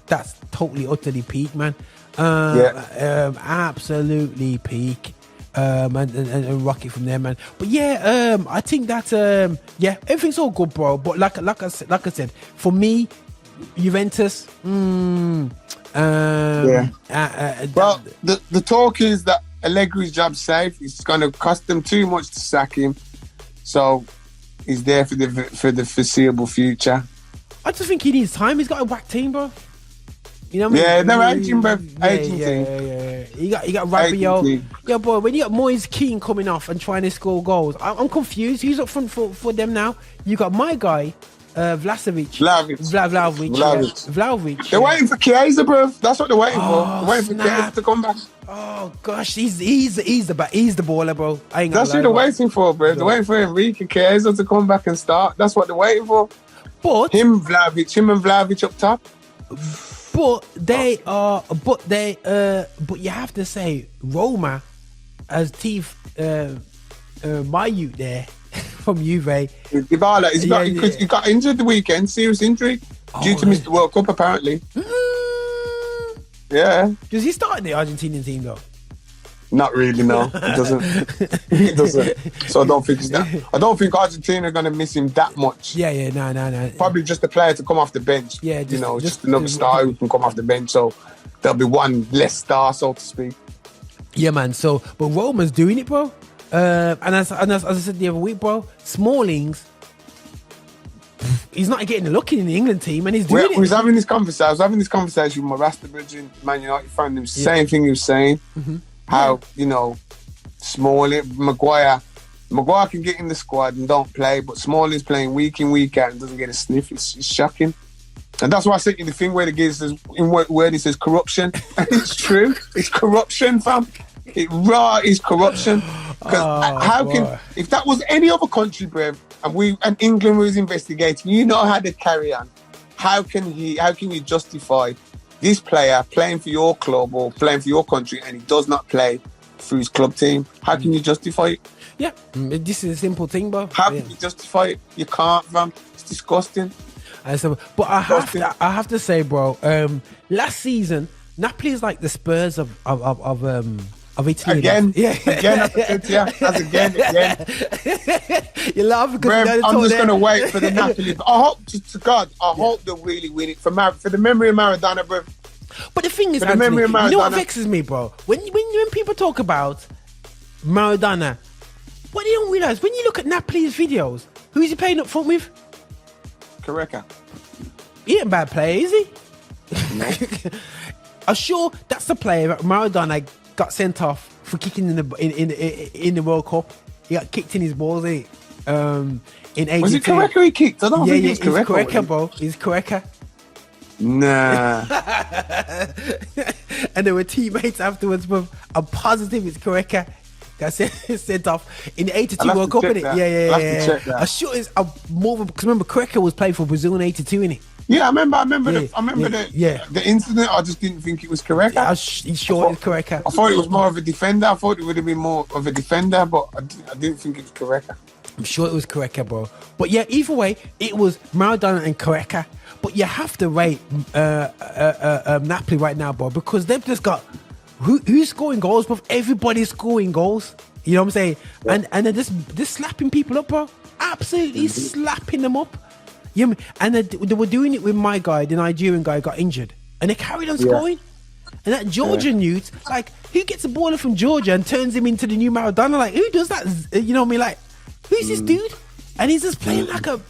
That's totally, utterly peak, man. Absolutely peak. And rock it from there, man. But yeah, I think that everything's all good, bro. But like I said, for me, Juventus. Well, the talk is that Allegri's job's safe. It's going to cost them too much to sack him. So he's there for the foreseeable future. I just think he needs time. He's got a whack team, bro. You know what I mean? Yeah, they're aging, bro. Aging team. Yeah. You got Rabiot. Yeah, boy. When you got Moise Kean coming off and trying to score goals, I'm confused. Who's up front for them now? You got my guy, Vlahovic. They're waiting for Chiesa, bro. That's what they're waiting for. They're waiting for Chiesa to come back. Oh gosh, he's the baller, bro. I ain't gonna That's what they're waiting for, bro. They're waiting for Enrique Chiesa to come back and start. That's what they're waiting for. But him and Vlahovic up top. But you have to say Roma as teeth my youth there from Juve. Dybala, he got injured the weekend, serious injury due to miss the World Cup apparently. Yeah. Does he start in the Argentinian team though? Not really, no. He doesn't. So I don't think Argentina are gonna miss him that much. Yeah, no. Probably just a player to come off the bench. Yeah, just another star who can come off the bench. So there'll be one less star, so to speak. Yeah, man. So, but Roma's doing it, bro. And as I said the other week, bro, Smallings, he's not getting a look in the England team, and he's doing it. I was having this conversation with my Rasta Bridging Man United fan. The same thing he was saying. Mm-hmm. How, Smalling, Maguire can get in the squad and don't play, but Smalling's playing week in, week out and doesn't get a sniff. It's shocking. And that's why I sent you the thing where it says corruption. And it's true. It's corruption, fam. It is corruption. Because if that was any other country, bruv, and England was investigating, you know how they carry on. How can you justify this player playing for your club or playing for your country and he does not play for his club team? How can you justify it? Yeah, this is a simple thing, bro. How can you justify it? You can't, fam. It's disgusting. But I have to say, bro, last season Napoli is like the Spurs of Italy. Again, yeah. Again. You laugh because Rev, I'm just going to wait for the Napoli. I hope, to God, I hope they really win it for the memory of Maradona, bro. But the thing is, Anthony, you know what vexes me, bro? When people talk about Maradona, what they don't realise, when you look at Napoli's videos, who is he playing up front with? Correct. He ain't a bad player, is he? No. I'm sure that's the player that Maradona got sent off for kicking in the World Cup. He got kicked in his balls, in 82. Was it Correca he kicked? I don't think it was Correca. Correca. Correca, bro. He's Correca. Nah. And there were teammates afterwards, bro. I'm positive it's Correca. Got sent off in the 82 World Cup, innit? Yeah. I'm sure it's more because remember Correca was playing for Brazil in 82, innit? Yeah, I remember the incident. I just didn't think it was Correca. Yeah, he's sure it's Correca. I thought it was more of a defender. I thought it would have been more of a defender, but I didn't think it was Correca. I'm sure it was Correca, bro. But yeah, either way, it was Maradona and Correca. But you have to rate Napoli right now, bro, because they've just got who's scoring goals, bro. Everybody's scoring goals. You know what I'm saying? Yeah. And they're just slapping people up, bro. Absolutely slapping them up. You know, and they were doing it with my guy, the Nigerian guy, got injured, and they carried on scoring. And that Georgian youth, like, who gets a baller from Georgia and turns him into the new Maradona? Like, who does that? You know what I mean? Like, who's this dude? And he's just playing like a.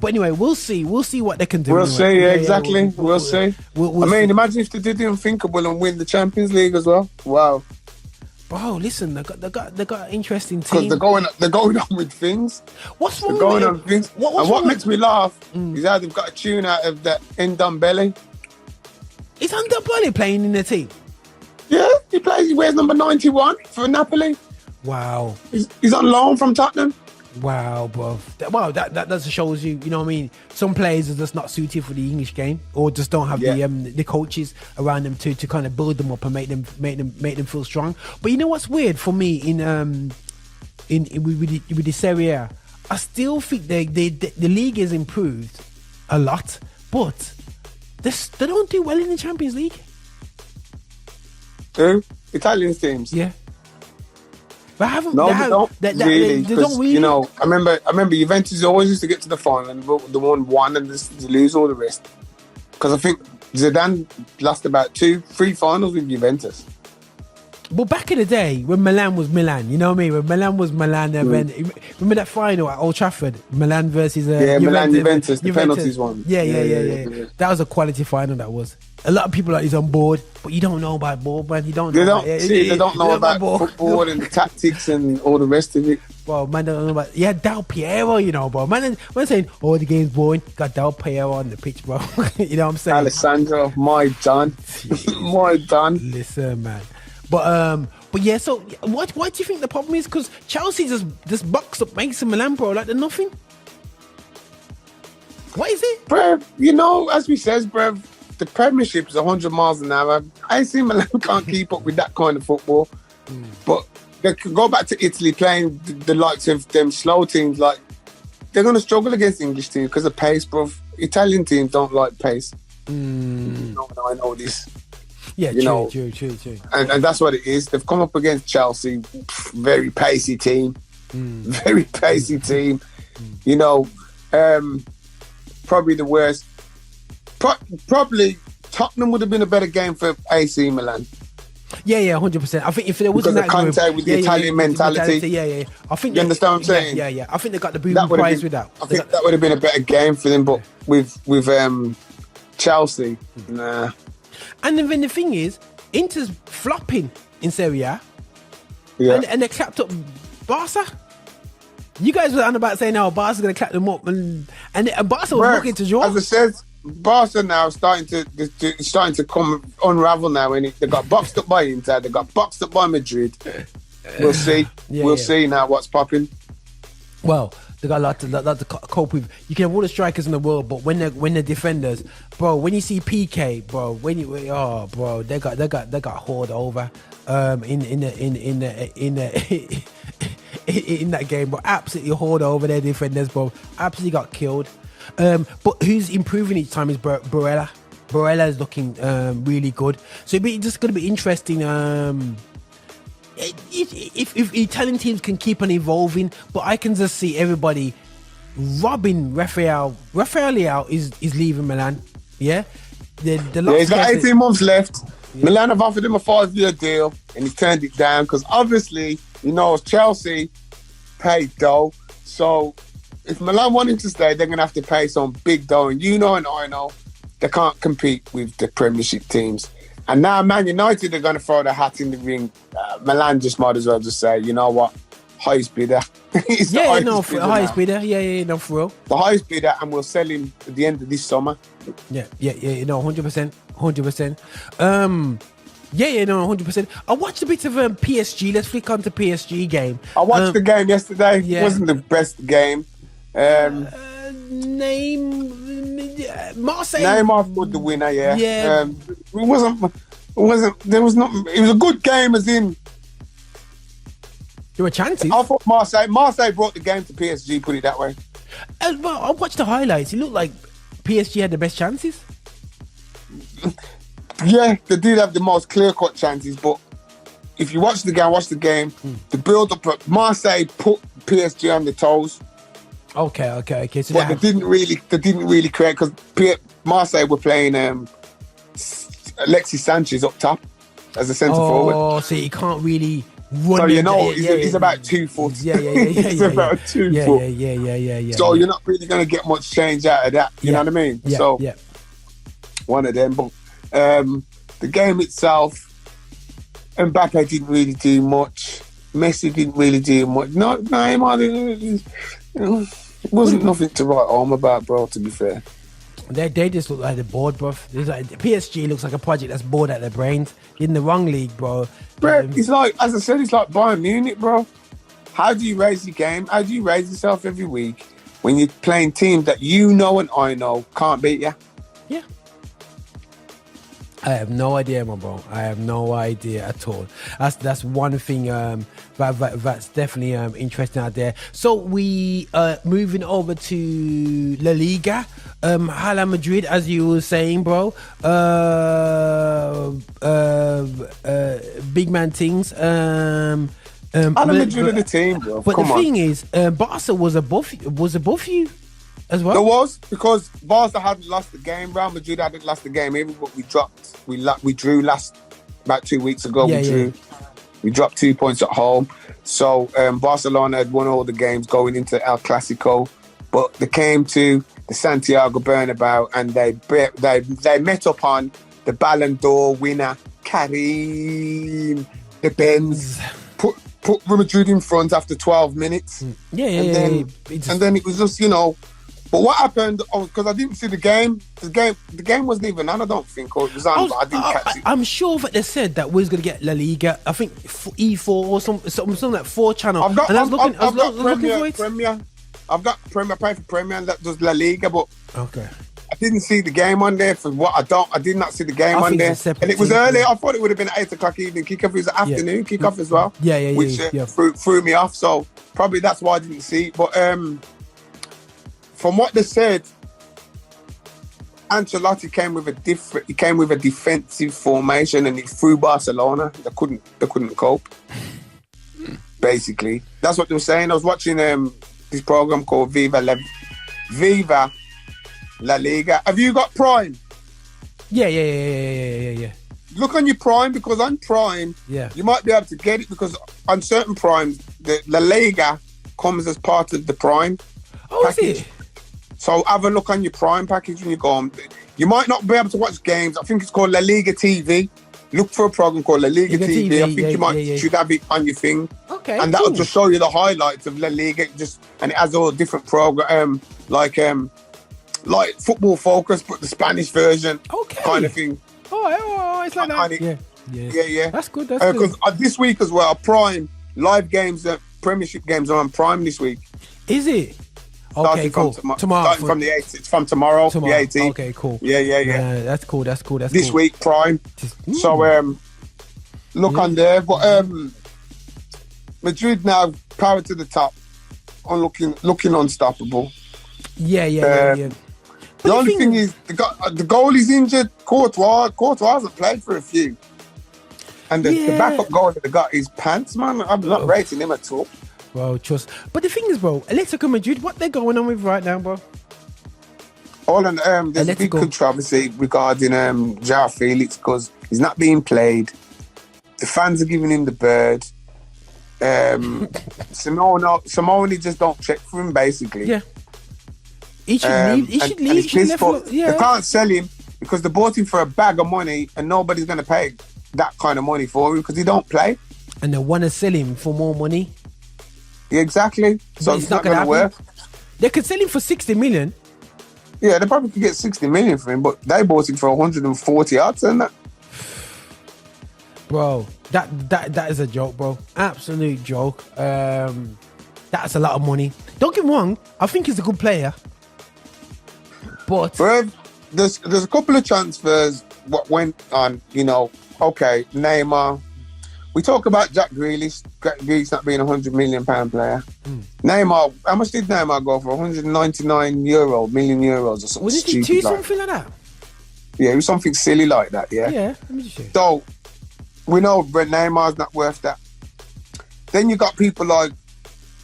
But anyway, we'll see. We'll see what they can do. We'll anyway. see, exactly. We'll see. I mean, imagine if they did the unthinkable and win the Champions League as well. Wow. Bro, listen, they got an interesting team. Because they're going on with things. What's wrong they're going with on things. What makes me laugh is how they've got a tune out of that Ndombele. Is Ndombele playing in the team? Yeah, he wears number 91 for Napoli. Wow. He's on loan from Tottenham. Wow, bro. That just shows you know what I mean? Some players are just not suited for the English game, or just don't have the coaches around them to kind of build them up and make them feel strong. But you know what's weird for me with the Serie A? I still think the league has improved a lot, but they don't do well in the Champions League. Who? Italian teams? Yeah. But they don't really. You know, I remember Juventus always used to get to the final and they won one and just lose all the rest. Because I think Zidane lost about 2-3 finals with Juventus. But back in the day, when Milan was Milan, you know what I mean? When Milan was Milan, remember that final at Old Trafford? Milan versus Juventus, the penalties one. Yeah. That was a quality final, that was. A lot of people is on board, but you don't know about ball, man. They don't know about football and the tactics and all the rest of it. Well, man, don't know about. Yeah, Del Piero, you know, bro. Man saying, the game's boring. Got Del Piero on the pitch, bro. You know what I'm saying? Alessandro, my done. My done. Listen, man. But yeah, so what do you think the problem is? Because Chelsea just box up Mason Milan, bro, like they're nothing. What is it? Bruv, you know, as we says, bruv, the Premiership is 100 miles an hour. AC Milan can't keep up with that kind of football. But they can go back to Italy playing the likes of them slow teams. Like, they're going to struggle against English teams because of pace, bruv. Italian teams don't like pace. I know this. Yeah, true. And that's what it is. They've come up against Chelsea, very pacey team. Very pacey team. You know, probably the worst. Probably Tottenham would have been a better game for AC Milan. Yeah, 100%. I think if there wasn't that Conte group, with the Italian mentality. Yeah. I think you understand what I'm saying? Yeah. I think they got the boom prize with that. I think that would have been a better game for them, but with Chelsea, nah. And then the thing is, Inter's flopping in Serie A, and they clapped up Barca. You guys were on about saying, Barca's going to clap them up, and Barca was looking to draw. As I said, Barca now starting to come unravel now, and they got boxed up by Inter, they got boxed up by Madrid. We'll see. We'll see now what's popping. Well, they got a lot to cope with. You can have all the strikers in the world, but when they're defenders, bro, when you see PK, bro, they got hauled over in that game, bro. Absolutely hauled over their defenders, bro. Absolutely got killed. But who's improving each time is Barella. Barella is looking really good. So it's just going to be interesting. If Italian teams can keep on evolving, but I can just see everybody robbing Rafael. Rafael Leao is leaving Milan. Yeah, he's got 18 months left. Yeah. Milan have offered him a 5-year deal, and he turned it down because obviously, Chelsea paid dough. So if Milan want him to stay, they're going to have to pay some big dough. And and I know they can't compete with the Premiership teams. And now Man United are going to throw their hat in the ring. Milan just might as well just say, you know what, highest bidder. Highest bidder. Yeah, for real. The highest bidder, and we'll sell him at the end of this summer. 100%. 100%. I watched a bit of PSG. Let's flick on to PSG game. I watched the game yesterday. Yeah. It wasn't the best game. Marseille. Neymar was the winner. Yeah. It was a good game, as in there were chances. I thought Marseille brought the game to PSG. Put it that way. Well, I watched the highlights. It looked like PSG had the best chances. Yeah, they did have the most clear-cut chances, but if you watch the game, the build-up, Marseille put PSG on the toes. Okay. So but they didn't really create, because Marseille were playing Alexis Sanchez up top as a centre forward. Oh, so you can't really run. So he's about 2 foot. Yeah. He's about 2 foot. Yeah. So you're not really going to get much change out of that. You know what I mean? Yeah. One of them. But the game itself, Mbappe didn't really do much. Messi didn't really do much. No, Neymar it wasn't nothing to write home about, bro, to be fair. They just look like they're bored, bro. PSG looks like a project that's bored out their brains. You're in the wrong league, bro. Bro, it's like, as I said, it's like Bayern Munich, bro. How do you raise your game? How do you raise yourself every week when you're playing teams that and I know can't beat you? Yeah. I have no idea, my bro. I have no idea at all. That's one thing that's definitely interesting out there. So we moving over to La Liga. Hala Madrid, as you were saying, bro. Big man things. Hala Madrid are the team, bro. But the thing is, Barca was above you. As well? There was, because Barca hadn't lost the game. Real Madrid hadn't lost the game either, but we drew about 2 weeks ago. We dropped 2 points at home. So Barcelona had won all the games going into El Clasico, but they came to the Santiago Bernabeu and they met up on the Ballon d'Or winner Karim the Benz. Put Real Madrid in front after 12 minutes. And then it was just, But what happened? Because I didn't see the game. The game wasn't even on. I don't think, or it was on, but I didn't catch it. I'm sure that they said that we was gonna get La Liga. I think E4 or something like 4 channel. I've got Premier. I've got Premier. Pay for Premier, and that does La Liga. But okay, I didn't see the game on there. For what I did not see the game on there, and it was early. I thought it would have been 8 o'clock evening kickoff. It was an afternoon kickoff as well. Which threw me off. So probably that's why I didn't see it. But from what they said, Ancelotti came with a defensive formation, and he threw Barcelona. They couldn't cope. Basically, that's what they were saying. I was watching this program called Viva La Liga. Have you got Prime? Yeah. Look on your Prime, because on Prime, you might be able to get it, because on certain Primes, the La Liga comes as part of the Prime package. Is it? So have a look on your Prime package when you go on. You might not be able to watch games. I think it's called La Liga TV. Look for a program called La Liga TV. I think you should have it on your thing. Okay. And that'll just show you the highlights of La Liga. And it has all different programs, like Football Focus, but the Spanish version, kind of thing. Oh, it's like that. Yeah. That's good. Because this week as well, Prime live games, Premiership games are on Prime this week. Is it? Okay, cool. Tomorrow. Starting from the 8th. It's from tomorrow, the 18th. Okay, cool. Yeah. That's cool. This week, Prime. So, look on there. But Madrid now, power to the top, looking unstoppable. Yeah. The only thing is, the goalie's injured. Courtois hasn't played for a few. And the backup goalie they got is Pants, man. I'm not rating him at all. Well, trust. But the thing is, bro, Atletico Madrid, what they're going on with right now, bro? There's a big controversy regarding João Felix because he's not being played. The fans are giving him the bird. Simone just don't check for him, basically. Yeah. He should leave. He should leave. They can't sell him because they bought him for a bag of money and nobody's going to pay that kind of money for him because he don't play. And they want to sell him for more money. Yeah, exactly. So it's not going to work. They could sell him for 60 million. Yeah, they probably could get 60 million for him, but they bought him for 140 odds and that. Bro, that is a joke, bro. Absolute joke. That's a lot of money. Don't get me wrong, I think he's a good player. But there's a couple of transfers what went on, okay, Neymar. We talk about Jack Grealish not being a £100 million player. Neymar, how much did Neymar go for? 199 million euros or something stupid. Was it something like that? Yeah, it was something silly like that, yeah. Yeah, let me just show you. So, we know Neymar's not worth that. Then you got people like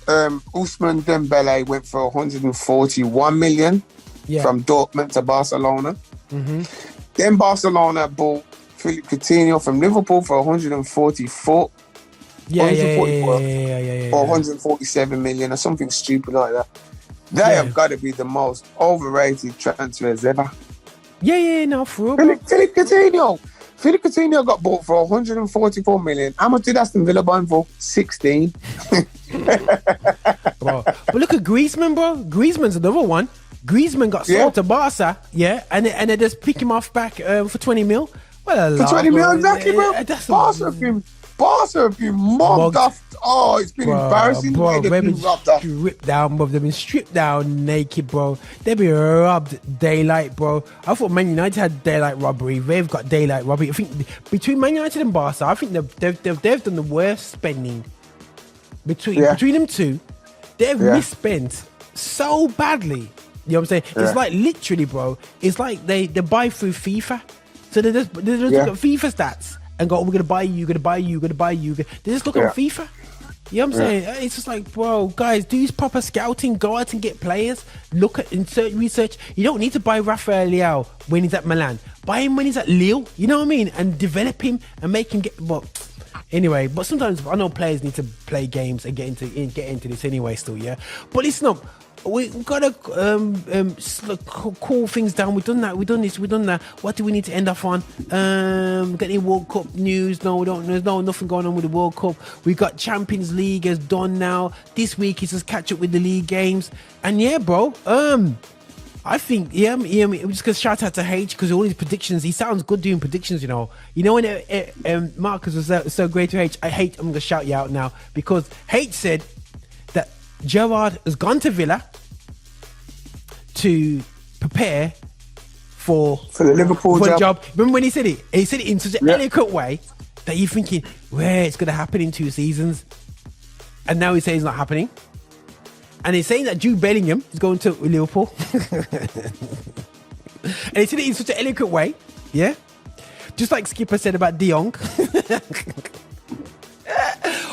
Ousmane Dembele went for 141 million from Dortmund to Barcelona. Mm-hmm. Then Barcelona bought Philippe Coutinho from Liverpool for 144. Or 147 million or something stupid like that. They have got to be the most overrated transfers ever. No, for real. Philippe Coutinho got bought for 144 million. How much did Aston Villa buy him for? 16. Bro. But look at Griezmann, bro. Griezmann's another one. Griezmann got sold to Barca, and they just pick him off back for 20 mil. Well, for 20 mil, exactly, bro. Barca have been mobbed off. Oh, it's been embarrassing. Bro, they've been stripped down, bro. They've been stripped down naked, bro. They've been robbed daylight, bro. I thought Man United had daylight robbery. They've got daylight robbery. I think between Man United and Barca, I think they've done the worst spending between them two. They've misspent so badly. You know what I'm saying? It's like literally, bro. It's like they buy through FIFA. So they just look at FIFA stats and go, we're going to buy you, They just look at FIFA. You know what I'm saying? It's just like, bro, guys, do proper scouting. Go out and get players. Look at research. You don't need to buy Rafael Leao when he's at Milan. Buy him when he's at Lille. You know what I mean? And develop him and make him get... Well, anyway, but sometimes I know players need to play games and get into this anyway still, yeah? But listen up. We've got to cool things down. We've done that. We've done this. We've done that. What do we need to end off on? Got any World Cup news? No, we don't. There's nothing going on with the World Cup. We got Champions League is done now. This week is just catch up with the league games. And yeah, bro. I think I'm just gonna shout out to H because all his predictions. He sounds good doing predictions. You know when Marcus was so great to H. I'm gonna shout you out now because H said that Gerrard has gone to Villa to prepare for the Liverpool job. Remember when he said it? He said it in such an eloquent way that you're thinking, where it's going to happen in 2 seasons. And now he's saying it's not happening. And he's saying that Jude Bellingham is going to Liverpool. And he said it in such an eloquent way. Yeah? Just like Skipper said about De Jong.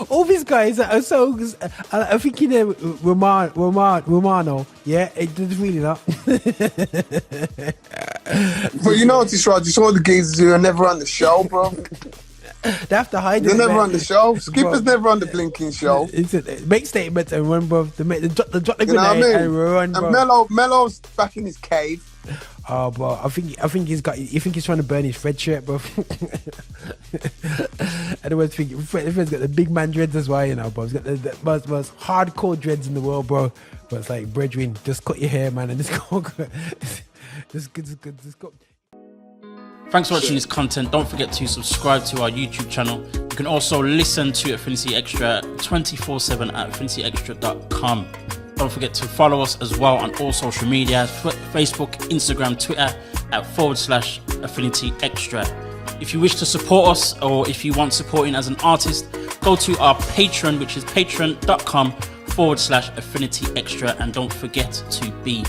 All these guys are so... I'm thinking Romano. Yeah, it does really not. But you notice, Roger, some of the geezers who are never on the show, bro. They have to hide it. They're never on the show. Skipper's never on the blinking show. Make statements and run, bro. They drop the grenade and run, bro. And Melo's back in his cave. Oh, bro, I think he's trying to burn his Fred shirt, bro. Otherwise, Fred's got the big man dreads as well, you know, bro. He's got the most hardcore dreads in the world, bro. But it's like, brethren, just cut your hair, man, and just go. Just go. Thanks for watching this content. Don't forget to subscribe to our YouTube channel. You can also listen to Affinity Extra 24/7 at affinityextra.com. Don't forget to follow us as well on all social media, Facebook, Instagram, Twitter @/Affinity Extra. If you wish to support us or if you want supporting as an artist, go to our Patreon, which is patreon.com/Affinity Extra, and don't forget to be